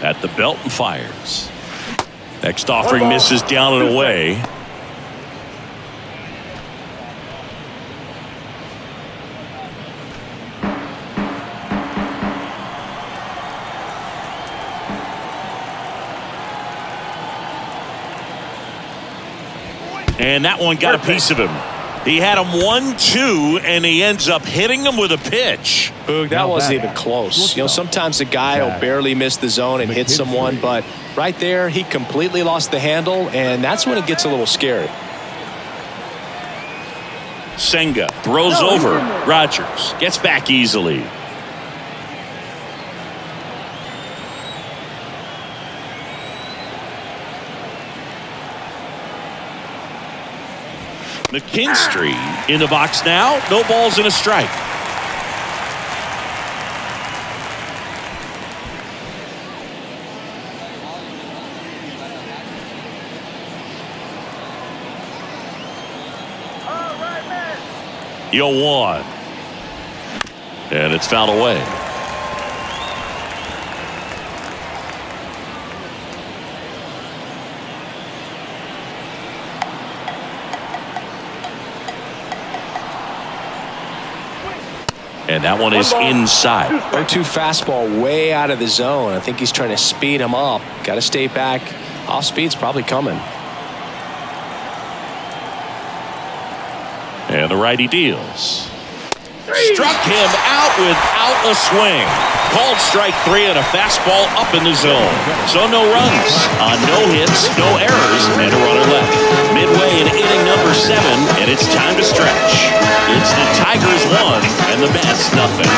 At the belt and fires. Next offering misses down and away. And that one got a piece of him. He had him 1-2, and he ends up hitting him with a pitch. Boog, that wasn't even close. You know, sometimes a guy will barely miss the zone and hit someone, but right there, he completely lost the handle, and that's when it gets a little scary. Senga throws over. Rogers gets back easily. McKinstry in the box now. No balls and a strike. Yo, 1. And it's fouled away. And that one is inside. 0-2 fastball way out of the zone. I think he's trying to speed him up. Got to stay back. Off speed's probably coming. And the righty deals. Struck him out without a swing. Called strike 3 and a fastball up in the zone. So no runs on no hits, no errors, and a runner left. Midway in inning number 7, and it's time to stretch. It's the Tigers 1 and the Mets nothing.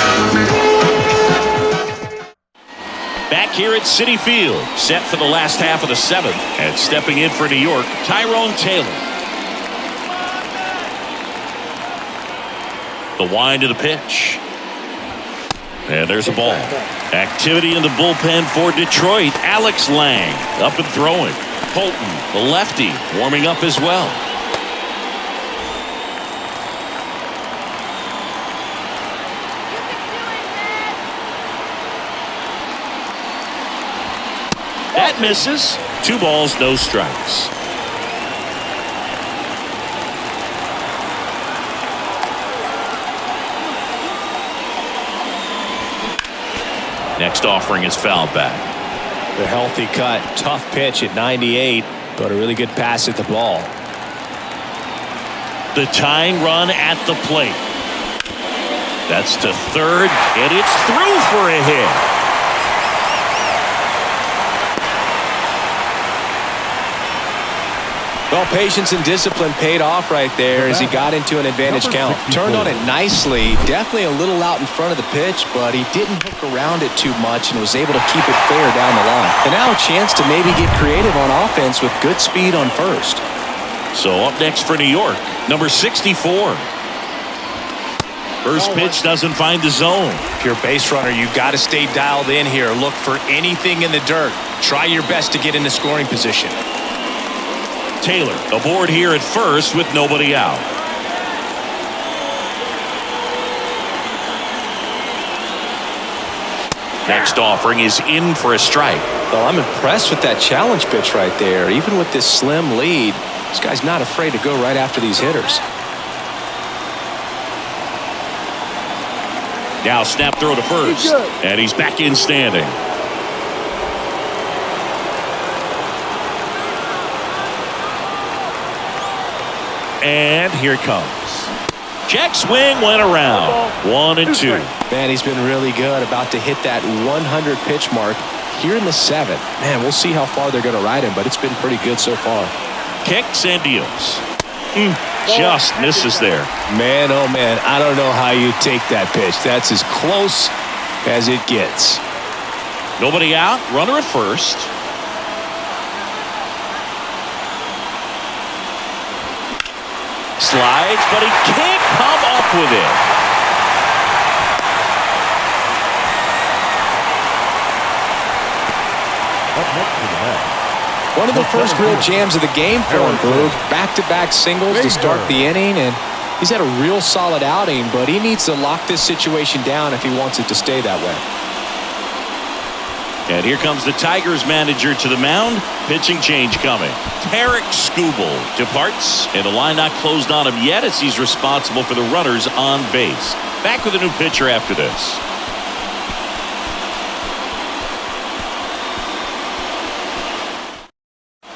Back here at Citi Field, set for the last half of the 7th, and stepping in for New York, Tyrone Taylor. The wind to the pitch. And there's a ball. Activity in the bullpen for Detroit. Alex Lang up and throwing. Holton, the lefty, warming up as well. That misses. 2 balls, no strikes. Next offering is fouled back. The healthy cut, tough pitch at 98, but a really good pass at the ball. The tying run at the plate. That's to third, and it's through for a hit. Well, patience and discipline paid off right there as he got into an advantage count. Turned on it nicely, definitely a little out in front of the pitch, but he didn't hook around it too much and was able to keep it fair down the line. And now a chance to maybe get creative on offense with good speed on first. So up next for New York, number 64. First pitch doesn't find the zone. If you're a base runner, you've got to stay dialed in here. Look for anything in the dirt. Try your best to get into scoring position. Taylor aboard here at first with nobody out. Next offering is in for a strike. Well, I'm impressed with that challenge pitch right there. Even with this slim lead, this guy's not afraid to go right after these hitters. Now snap throw to first, and he's back in standing. And here it comes. Check swing went around. 1-2. Man, he's been really good. About to hit that 100 pitch mark here in the 7th. Man, we'll see how far they're going to ride him, but it's been pretty good so far. Kicks and deals. Just misses there. Man, oh man, I don't know how you take that pitch. That's as close as it gets. Nobody out. Runner at first. Slides, but he can't come up with it. Up next to the bat. One of the first real jams of the game for him, Boog. Back-to-back singles to start the inning, and he's had a real solid outing, but he needs to lock this situation down if he wants it to stay that way. And here comes the Tigers manager to the mound. Pitching change coming. Tarik Skubal departs, and the line not closed on him yet as he's responsible for the runners on base. Back with a new pitcher after this.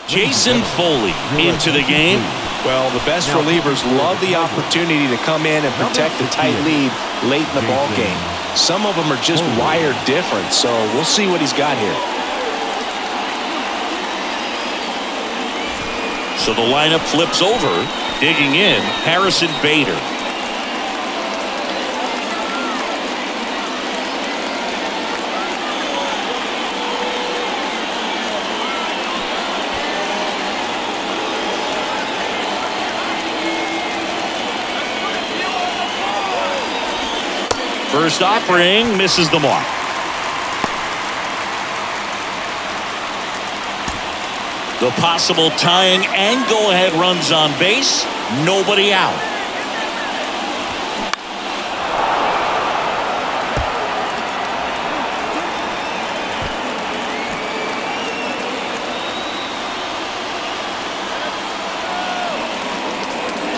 Jason Foley into the game. Well, the best relievers love the opportunity to come in and protect the tight lead late in the ball game. Some of them are just wired different, so we'll see what he's got here. So the lineup flips over. Digging in, Harrison Bader. First offering misses the mark. The possible tying and go-ahead runs on base. Nobody out.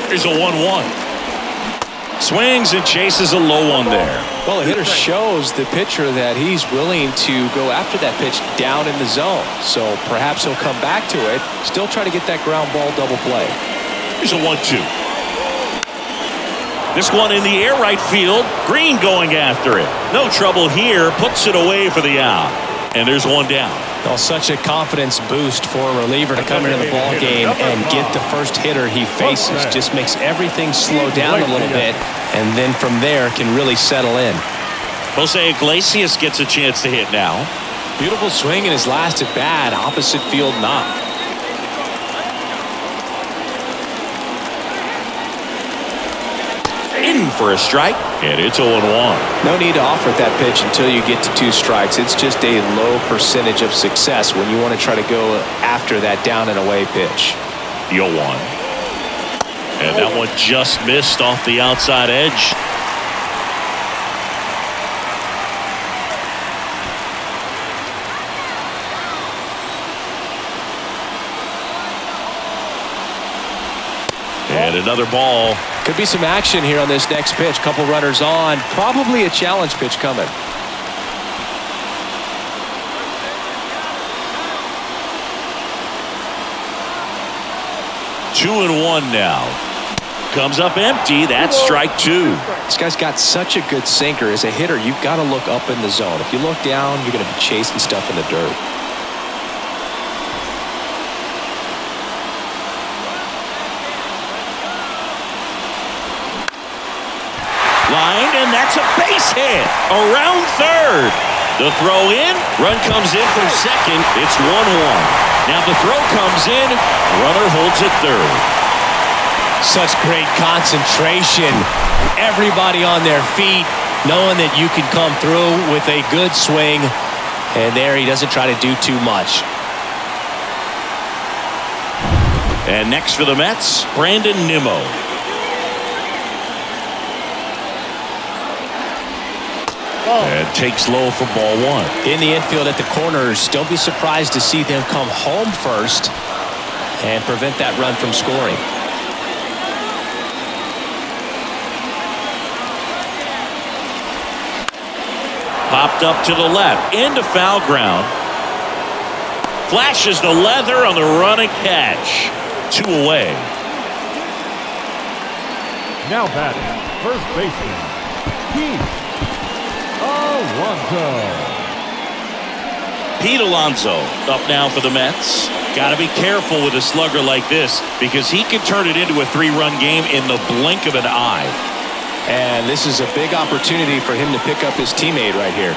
Here's a 1-1. Swings and chases a low one there. Well, the hitter shows the pitcher that he's willing to go after that pitch down in the zone. So perhaps he'll come back to it, still try to get that ground ball double play. Here's a 1-2. This one in the air right field. Green going after it. No trouble here. Puts it away for the out. And there's one down. Well, such a confidence boost for a reliever to come into the ball game and get the first hitter he faces. Just makes everything slow down a little bit, and then from there can really settle in. Jose Iglesias gets a chance to hit now. Beautiful swing in his last at bat. Opposite field knock. In for a strike, and it's 0-1. No need to offer that pitch until you get to 2 strikes. It's just a low percentage of success when you want to try to go after that down and away pitch. The 0-1. And that one just missed off the outside edge. And another ball. Could be some action here on this next pitch. Couple runners on. Probably a challenge pitch coming. Two and one now. Comes up empty. That's strike 2. This guy's got such a good sinker. As a hitter, you've got to look up in the zone. If you look down, you're going to be chasing stuff in the dirt. Lined, and that's a base hit. Around third. The throw in. Run comes in from second. It's 1-1. Now the throw comes in. Runner holds at third. Such great concentration. Everybody on their feet, knowing that you can come through with a good swing. And there he doesn't try to do too much. And next for the Mets, Brandon Nimmo. And takes low for ball one. In the infield at the corners, don't be surprised to see them come home first and prevent that run from scoring. Popped up to the left, into foul ground. Flashes the leather on the running catch. 2 away. Now batting, first baseman, Pete Alonso. Pete Alonso up now for the Mets. Got to be careful with a slugger like this because he can turn it into a 3-run game in the blink of an eye. And this is a big opportunity for him to pick up his teammate right here.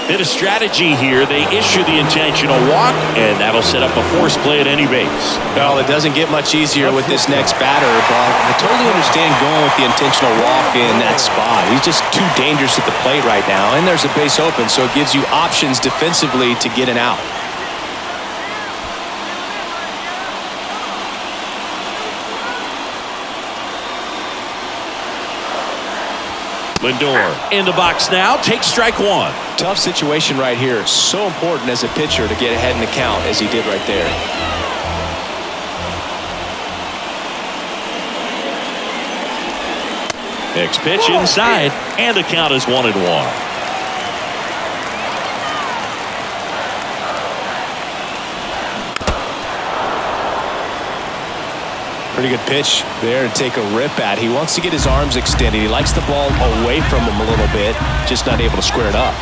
Bit of strategy here. They issue the intentional walk, and that'll set up a force play at any base. Well, it doesn't get much easier with this next batter, but I totally understand going with the intentional walk in that spot. He's just too dangerous at the plate right now, and there's a base open, so it gives you options defensively to get an out. Lindor in the box now, takes strike one. Tough situation right here. So important as a pitcher to get ahead in the count as he did right there. Next pitch inside, and the count is 1-1. Pretty good pitch there to take a rip at. He wants to get his arms extended. He likes the ball away from him a little bit, just not able to square it up.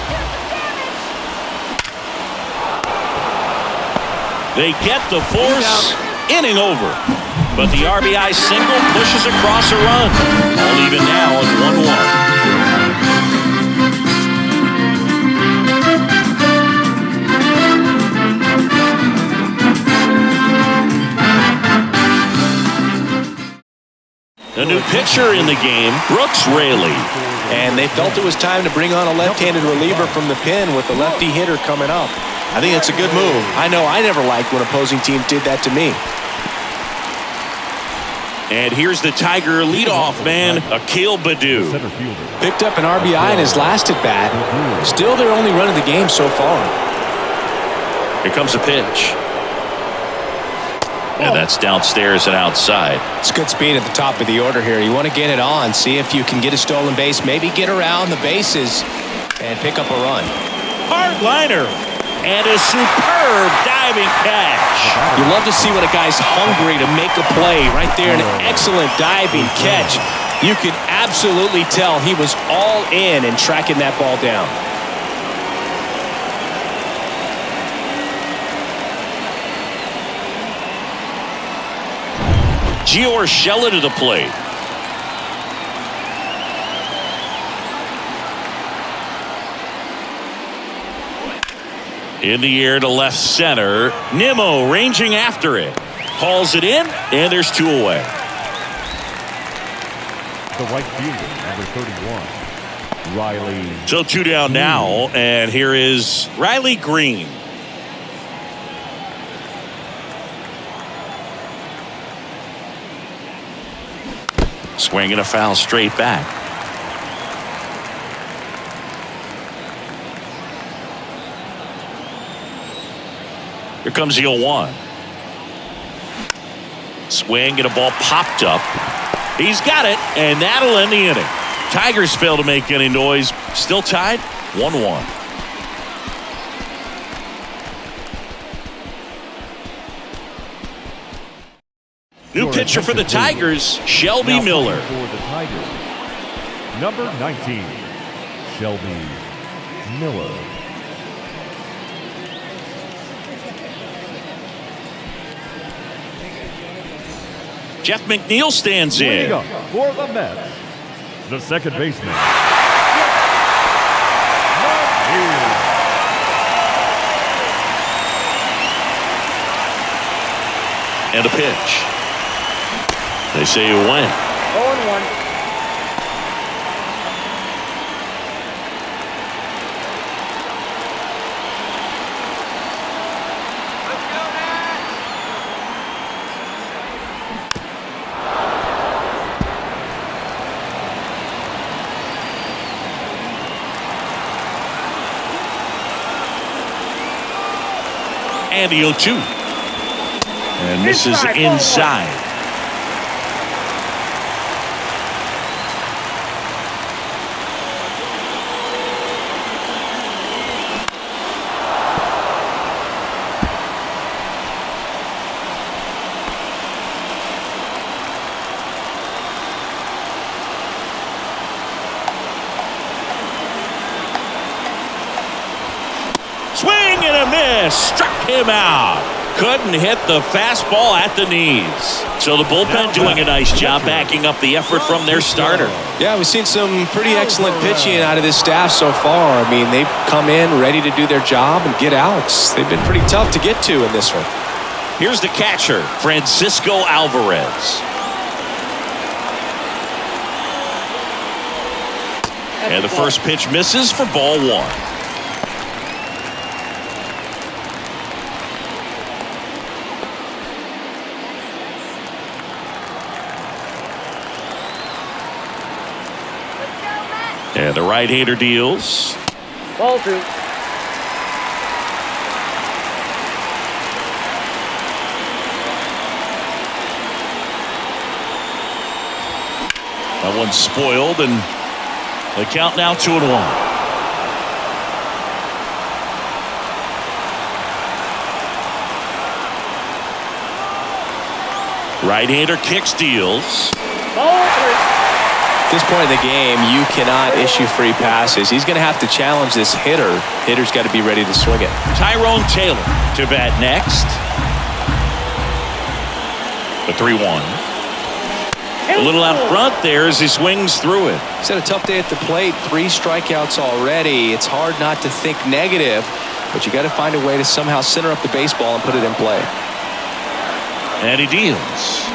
They get the force, inning over. But the RBI single pushes across a run. All even now at 1-1. A new pitcher in the game, Brooks Raley. And they felt it was time to bring on a left-handed reliever from the pen with the lefty hitter coming up. I think it's a good move. I know I never liked when opposing teams did that to me. And here's the Tiger leadoff man, Akil Baddoo. Center fielder. Picked up an RBI in his last at-bat. Still their only run of the game so far. Here comes a pitch. And that's downstairs and outside. It's good speed at the top of the order here. You want to get it on, see if you can get a stolen base, maybe get around the bases and pick up a run. Hard liner. And a superb diving catch. You love to see when a guy's hungry to make a play. Right there, an excellent diving catch. You could absolutely tell he was all in tracking that ball down. Gio Urshela to the plate. In the air to left center. Nimmo ranging after it. Hauls it in, and there's 2 away. The right fielder, number 31, Riley. So 2 down now, and here is Riley Green. Swinging a foul straight back. Here comes the 0-1. Swing and a ball popped up. He's got it, and that'll end the inning. Tigers fail to make any noise. Still tied, 1-1. New pitcher for the Tigers, Shelby Miller. For the Tigers, number 19, Shelby Miller. Jeff McNeil stands in. Leading up for the Mets, the second baseman, And a pitch. They say you win. 0-1. And the 0-2. And this is inside. Swing and a miss. Struck him out. Couldn't hit the fastball at the knees. So the bullpen doing a nice job backing up the effort from their starter. Yeah, we've seen some pretty excellent pitching out of this staff so far. I mean, they've come in ready to do their job and get outs. They've been pretty tough to get to in this one. Here's the catcher, Francisco Alvarez. And the first pitch misses for ball 1. And the right-hander deals. Ball 2. That one's spoiled, and the count now 2-1. Right-hander kicks, deals. Ball 3. At this point in the game, you cannot issue free passes. He's going to have to challenge this hitter. Hitter's got to be ready to swing it. Tyrone Taylor to bat next. The 3-1. A little out front there as he swings through it. He's had a tough day at the plate. 3 strikeouts already. It's hard not to think negative, but you got to find a way to somehow center up the baseball and put it in play. And he deals.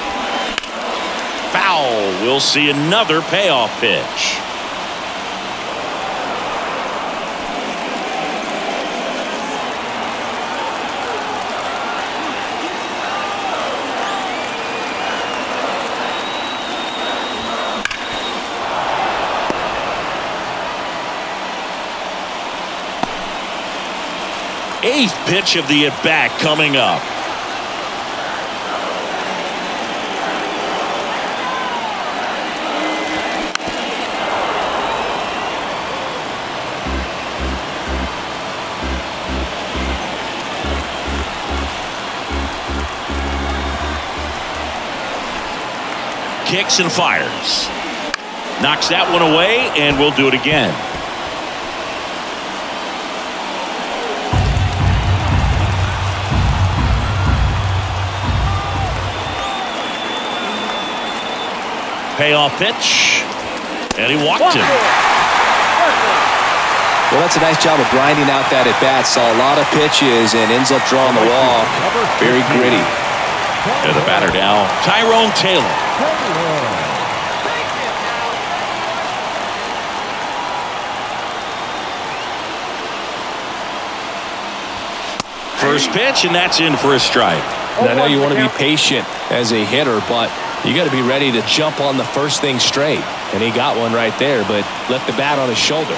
Foul. We'll see another payoff pitch. Eighth pitch of the at-bat coming up. Kicks and fires. Knocks that one away, and we'll do it again. Payoff pitch, and he walked him. Well, that's a nice job of grinding out that at bat. Saw a lot of pitches and ends up drawing the walk. Very gritty. And the batter now, Tyrone Taylor. First pitch, and that's in for a strike. And I know you want to be patient as a hitter, but you got to be ready to jump on the first thing straight. And he got one right there, but left the bat on his shoulder.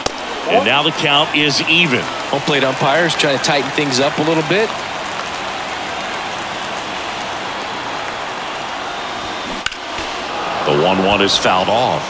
And now the count is even. Home plate umpires trying to tighten things up a little bit. The 1-1 is fouled off.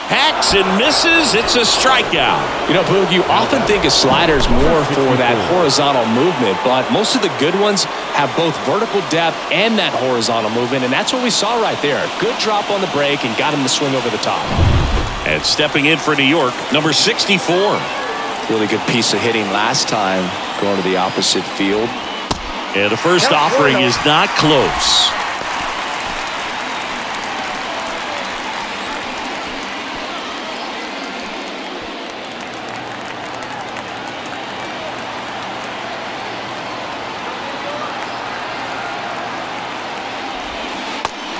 Hacks and misses. It's a strikeout. You know, Boog, you often think a slider's more for that horizontal movement, but most of the good ones have both vertical depth and that horizontal movement, and that's what we saw right there. Good drop on the break and got him to swing over the top. And stepping in for New York, number 64. Really good piece of hitting last time, going to the opposite field. And the first offering is not close.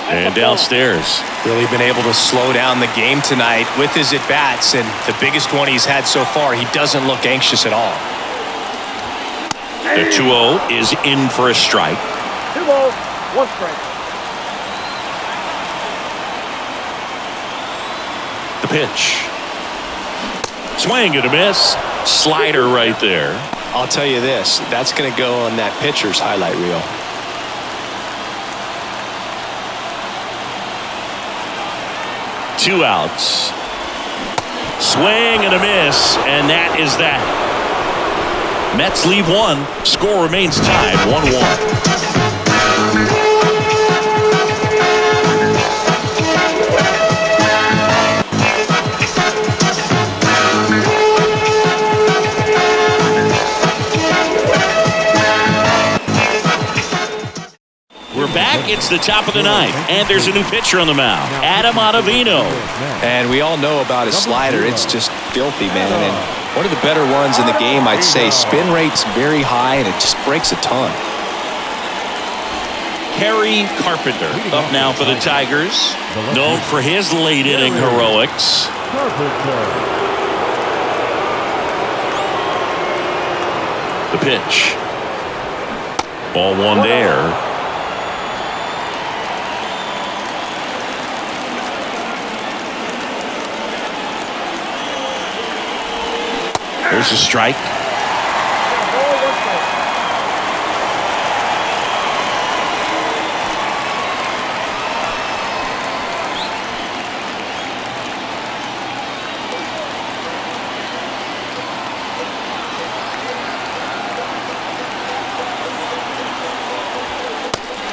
And downstairs. Really been able to slow down the game tonight with his at-bats, and the biggest one he's had so far, he doesn't look anxious at all. The 2-0 is in for a strike. 2 balls, 1 strike. The pitch. Swing and a miss. Slider right there. I'll tell you this, that's going to go on that pitcher's highlight reel. Two outs. Swing and a miss, and that is that. Mets leave one. Score remains tied 1-1. We're back. It's the top of the ninth, and there's a new pitcher on the mound, Adam Ottavino. And we all know about his slider. It's just filthy, man. And one of the better ones in the game, I'd say. Spin rate's very high, and it just breaks a ton. Harry Carpenter up now for the Tigers, known for his late inning heroics. The pitch. Ball one there. There's a strike.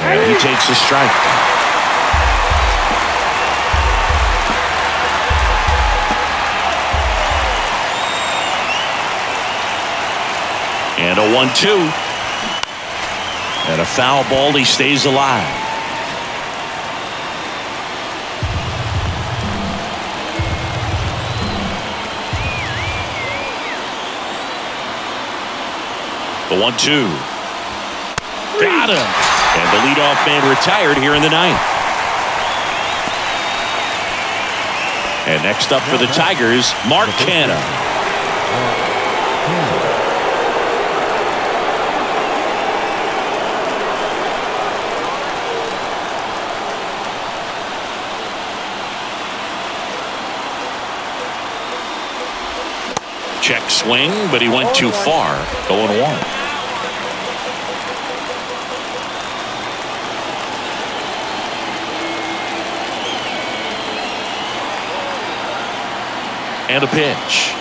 And he takes a strike. And a 1-2. And a foul ball. He stays alive. The 1-2. Got him. And the leadoff man retired here in the ninth. And next up for the Tigers, Mark Canha. Check swing, but he went too far. 0-1. And a pitch.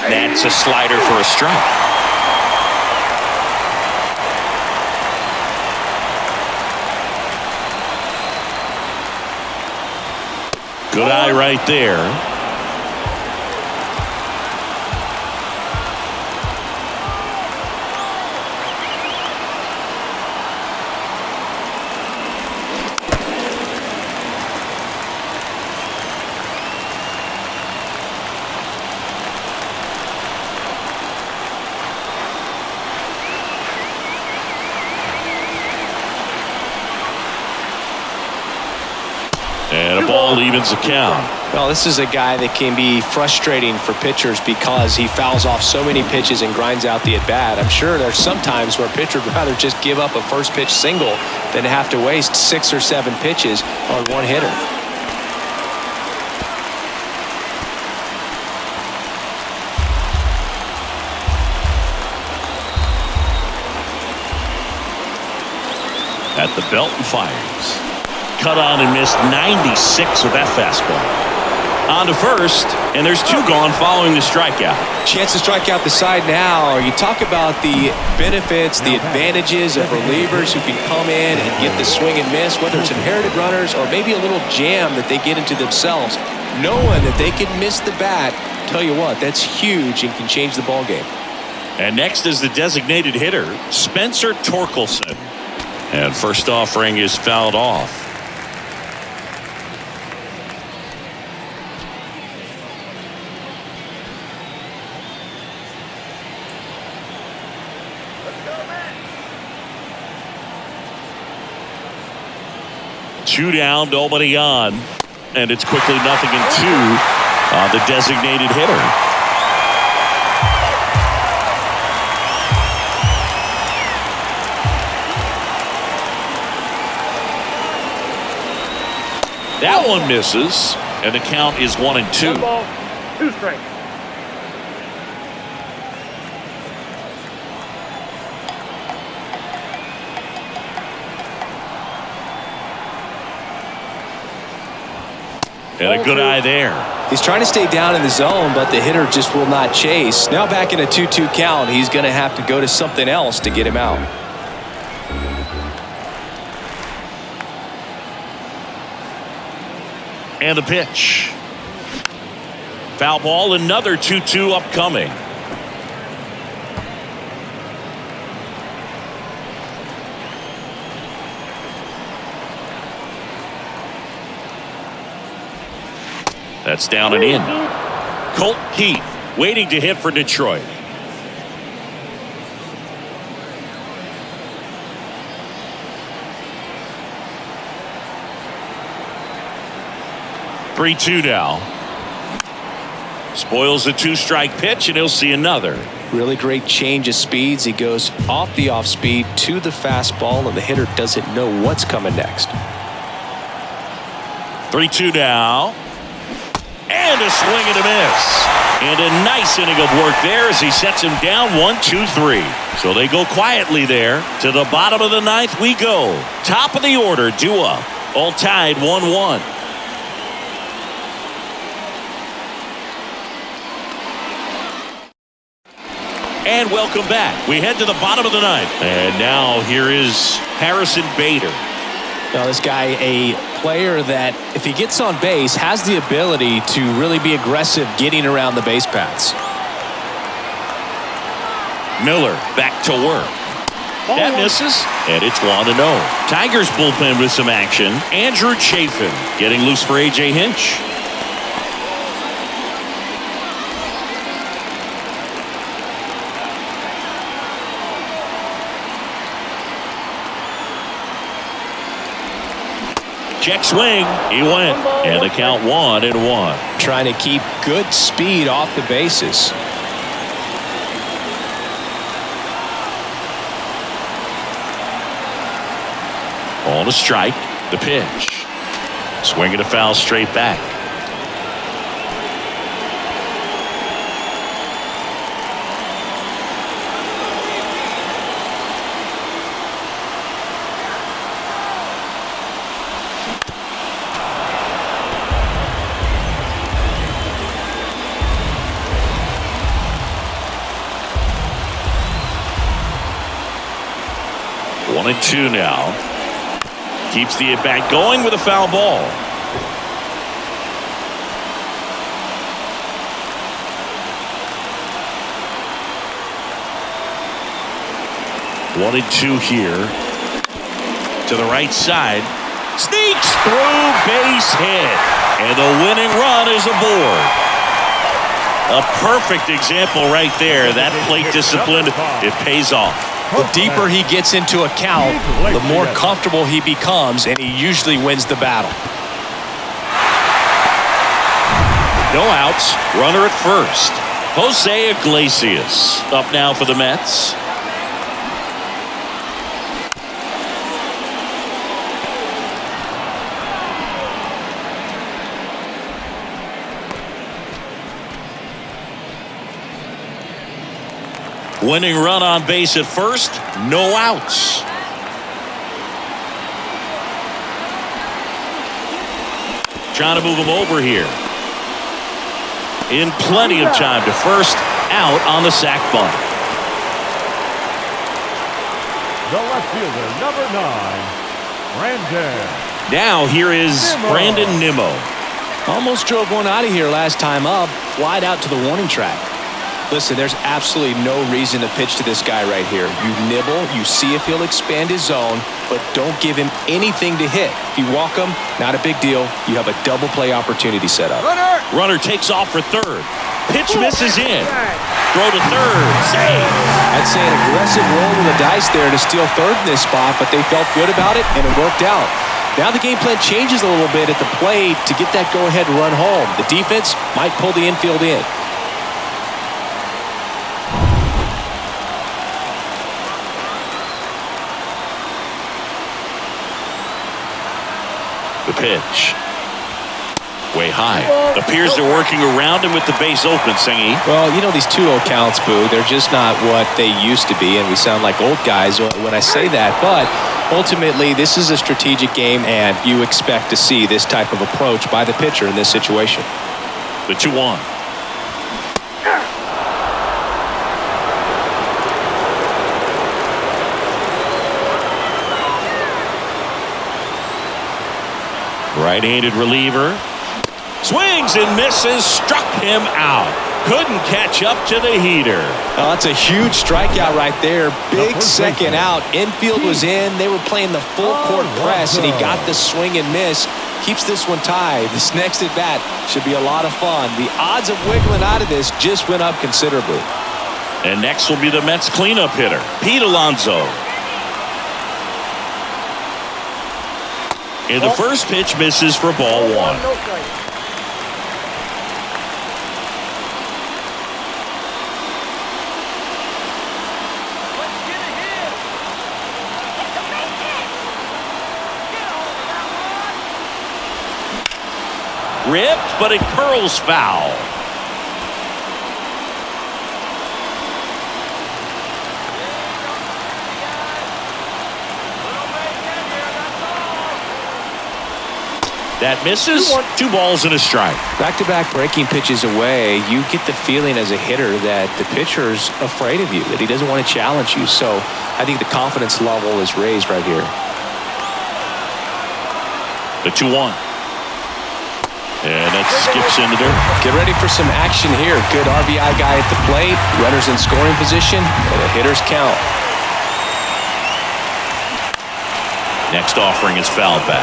That's a slider for a strike. Good eye right there. And a ball evens the count. Well, this is a guy that can be frustrating for pitchers because he fouls off so many pitches and grinds out the at-bat. I'm sure there's some times where a pitcher would rather just give up a first pitch single than have to waste 6 or 7 pitches on one hitter. At the belt and fires. Cut on and missed 96 with that fastball. On to first, and there's 2 gone following the strikeout. Chance to strike out the side now. You talk about the benefits, the advantages of relievers who can come in and get the swing and miss, whether it's inherited runners or maybe a little jam that they get into themselves. Knowing that they can miss the bat, tell you what, that's huge and can change the ball game. And next is the designated hitter, Spencer Torkelson. And first offering is fouled off. Two down, nobody on, and it's quickly 0-2 on the designated hitter. That one misses. And the count is 1-2. 1 ball, 2 strikes. And a good eye there. He's trying to stay down in the zone, but the hitter just will not chase. Now back in a 2-2 count, he's going to have to go to something else to get him out. And the pitch. Foul ball, another 2-2 upcoming. That's down and in. Colt Keith waiting to hit for Detroit. Three-two now. Spoils the 2-strike pitch, and he'll see another. Really great change of speeds. He goes off the off speed to the fastball, and the hitter doesn't know what's coming next. 3-2 now. And a swing and a miss. And a nice inning of work there as he sets him down 1-2-3. So they go quietly there. To the bottom of the ninth we go. Top of the order, due up. All tied 1-1. And welcome back. We head to the bottom of the ninth. And now here is Harrison Bader. Now this guy, a player that if he gets on base has the ability to really be aggressive getting around the base paths. Miller back to work. That misses, and it's 1-0. Tigers bullpen with some action. Andrew Chafin getting loose for A.J. Hinch. Check swing. He went. And the count 1-1. Trying to keep good speed off the bases. On a strike. The pitch. Swing and a foul straight back. One and two now. Keeps the at-bat going with a foul ball. One and two here. To the right side. Sneaks through, base hit. And the winning run is aboard. A perfect example right there. That plate discipline, it pays off. The deeper he gets into a count, the more comfortable he becomes, and he usually wins the battle. No outs. Runner at first. Jose Iglesias up now for the Mets. Winning run on base at first. No outs. Trying to move him over here. In plenty of time to first. Out on the sac bunt. The left fielder, number 9, Brandon. Now here is Brandon Nimmo. Almost drove one out of here last time up. Flied out to the warning track. Listen, there's absolutely no reason to pitch to this guy right here. You nibble, you see if he'll expand his zone, but don't give him anything to hit. If you walk him, not a big deal. You have a double play opportunity set up. Runner takes off for third. Pitch misses in. Throw to third. Save. I'd say an aggressive roll of the dice there to steal third in this spot, but they felt good about it, and it worked out. Now the game plan changes a little bit at the plate to get that go-ahead run home. The defense might pull the infield in. The pitch. way high. Appears they're working around him with the base open, Singy. Well, you know, these 2-0 counts, Boo, they're just not what they used to be, and we sound like old guys when I say that. But ultimately, this is a strategic game, and you expect to see this type of approach by the pitcher in this situation. The 2-1. Right-handed reliever. Swings and misses. Struck him out. Couldn't catch up to the heater. Oh, that's a huge strikeout right there. Big second out. Infield was in. They were playing the full court press, and he got the swing and miss. Keeps this one tied. This next at bat should be a lot of fun. The odds of wiggling out of this just went up considerably. And next will be the Mets cleanup hitter, Pete Alonso. And the first pitch misses for ball 1. No strike. Ripped, but it curls foul. That misses. 2 balls and a strike. Back-to-back breaking pitches away, you get the feeling as a hitter that the pitcher's afraid of you, that he doesn't want to challenge you. So I think the confidence level is raised right here. The 2-1. And it skips into there. Get ready for some action here. Good RBI guy at the plate. Runners in scoring position. And a hitter's count. Next offering is fouled back.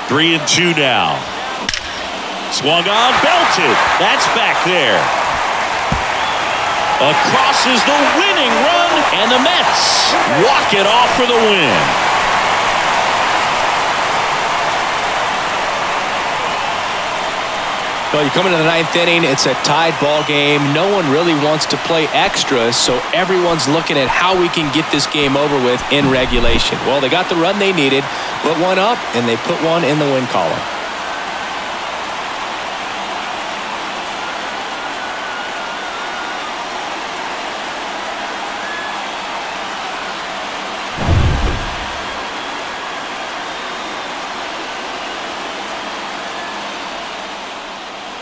Three and 2 now. Swung on, belted. That's back there. Across is the winning run, and the Mets walk it off for the win. Well, you come into the 9th inning, it's a tied ball game. No one really wants to play extra, so everyone's looking at how we can get this game over with in regulation. Well, they got the run they needed, put one up, and they put one in the win column.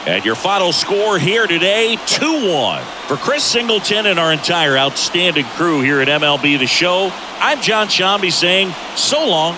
And your final score here today, 2-1. For Chris Singleton and our entire outstanding crew here at MLB The Show, I'm John Shambi saying so long.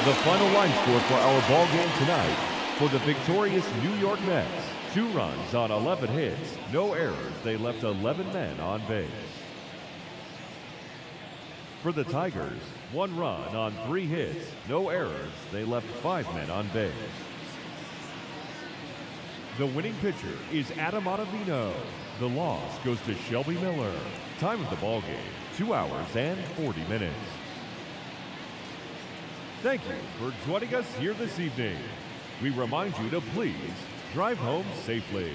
The final line score for our ball game tonight: for the victorious New York Mets, 2 runs on 11 hits, no errors. They left 11 men on base. For the Tigers, 1 run on 3 hits, no errors. They left 5 men on base. The winning pitcher is Adam Ottavino. The loss goes to Shelby Miller. Time of the ball game, 2 hours and 40 minutes. Thank you for joining us here this evening. We remind you to please drive home safely.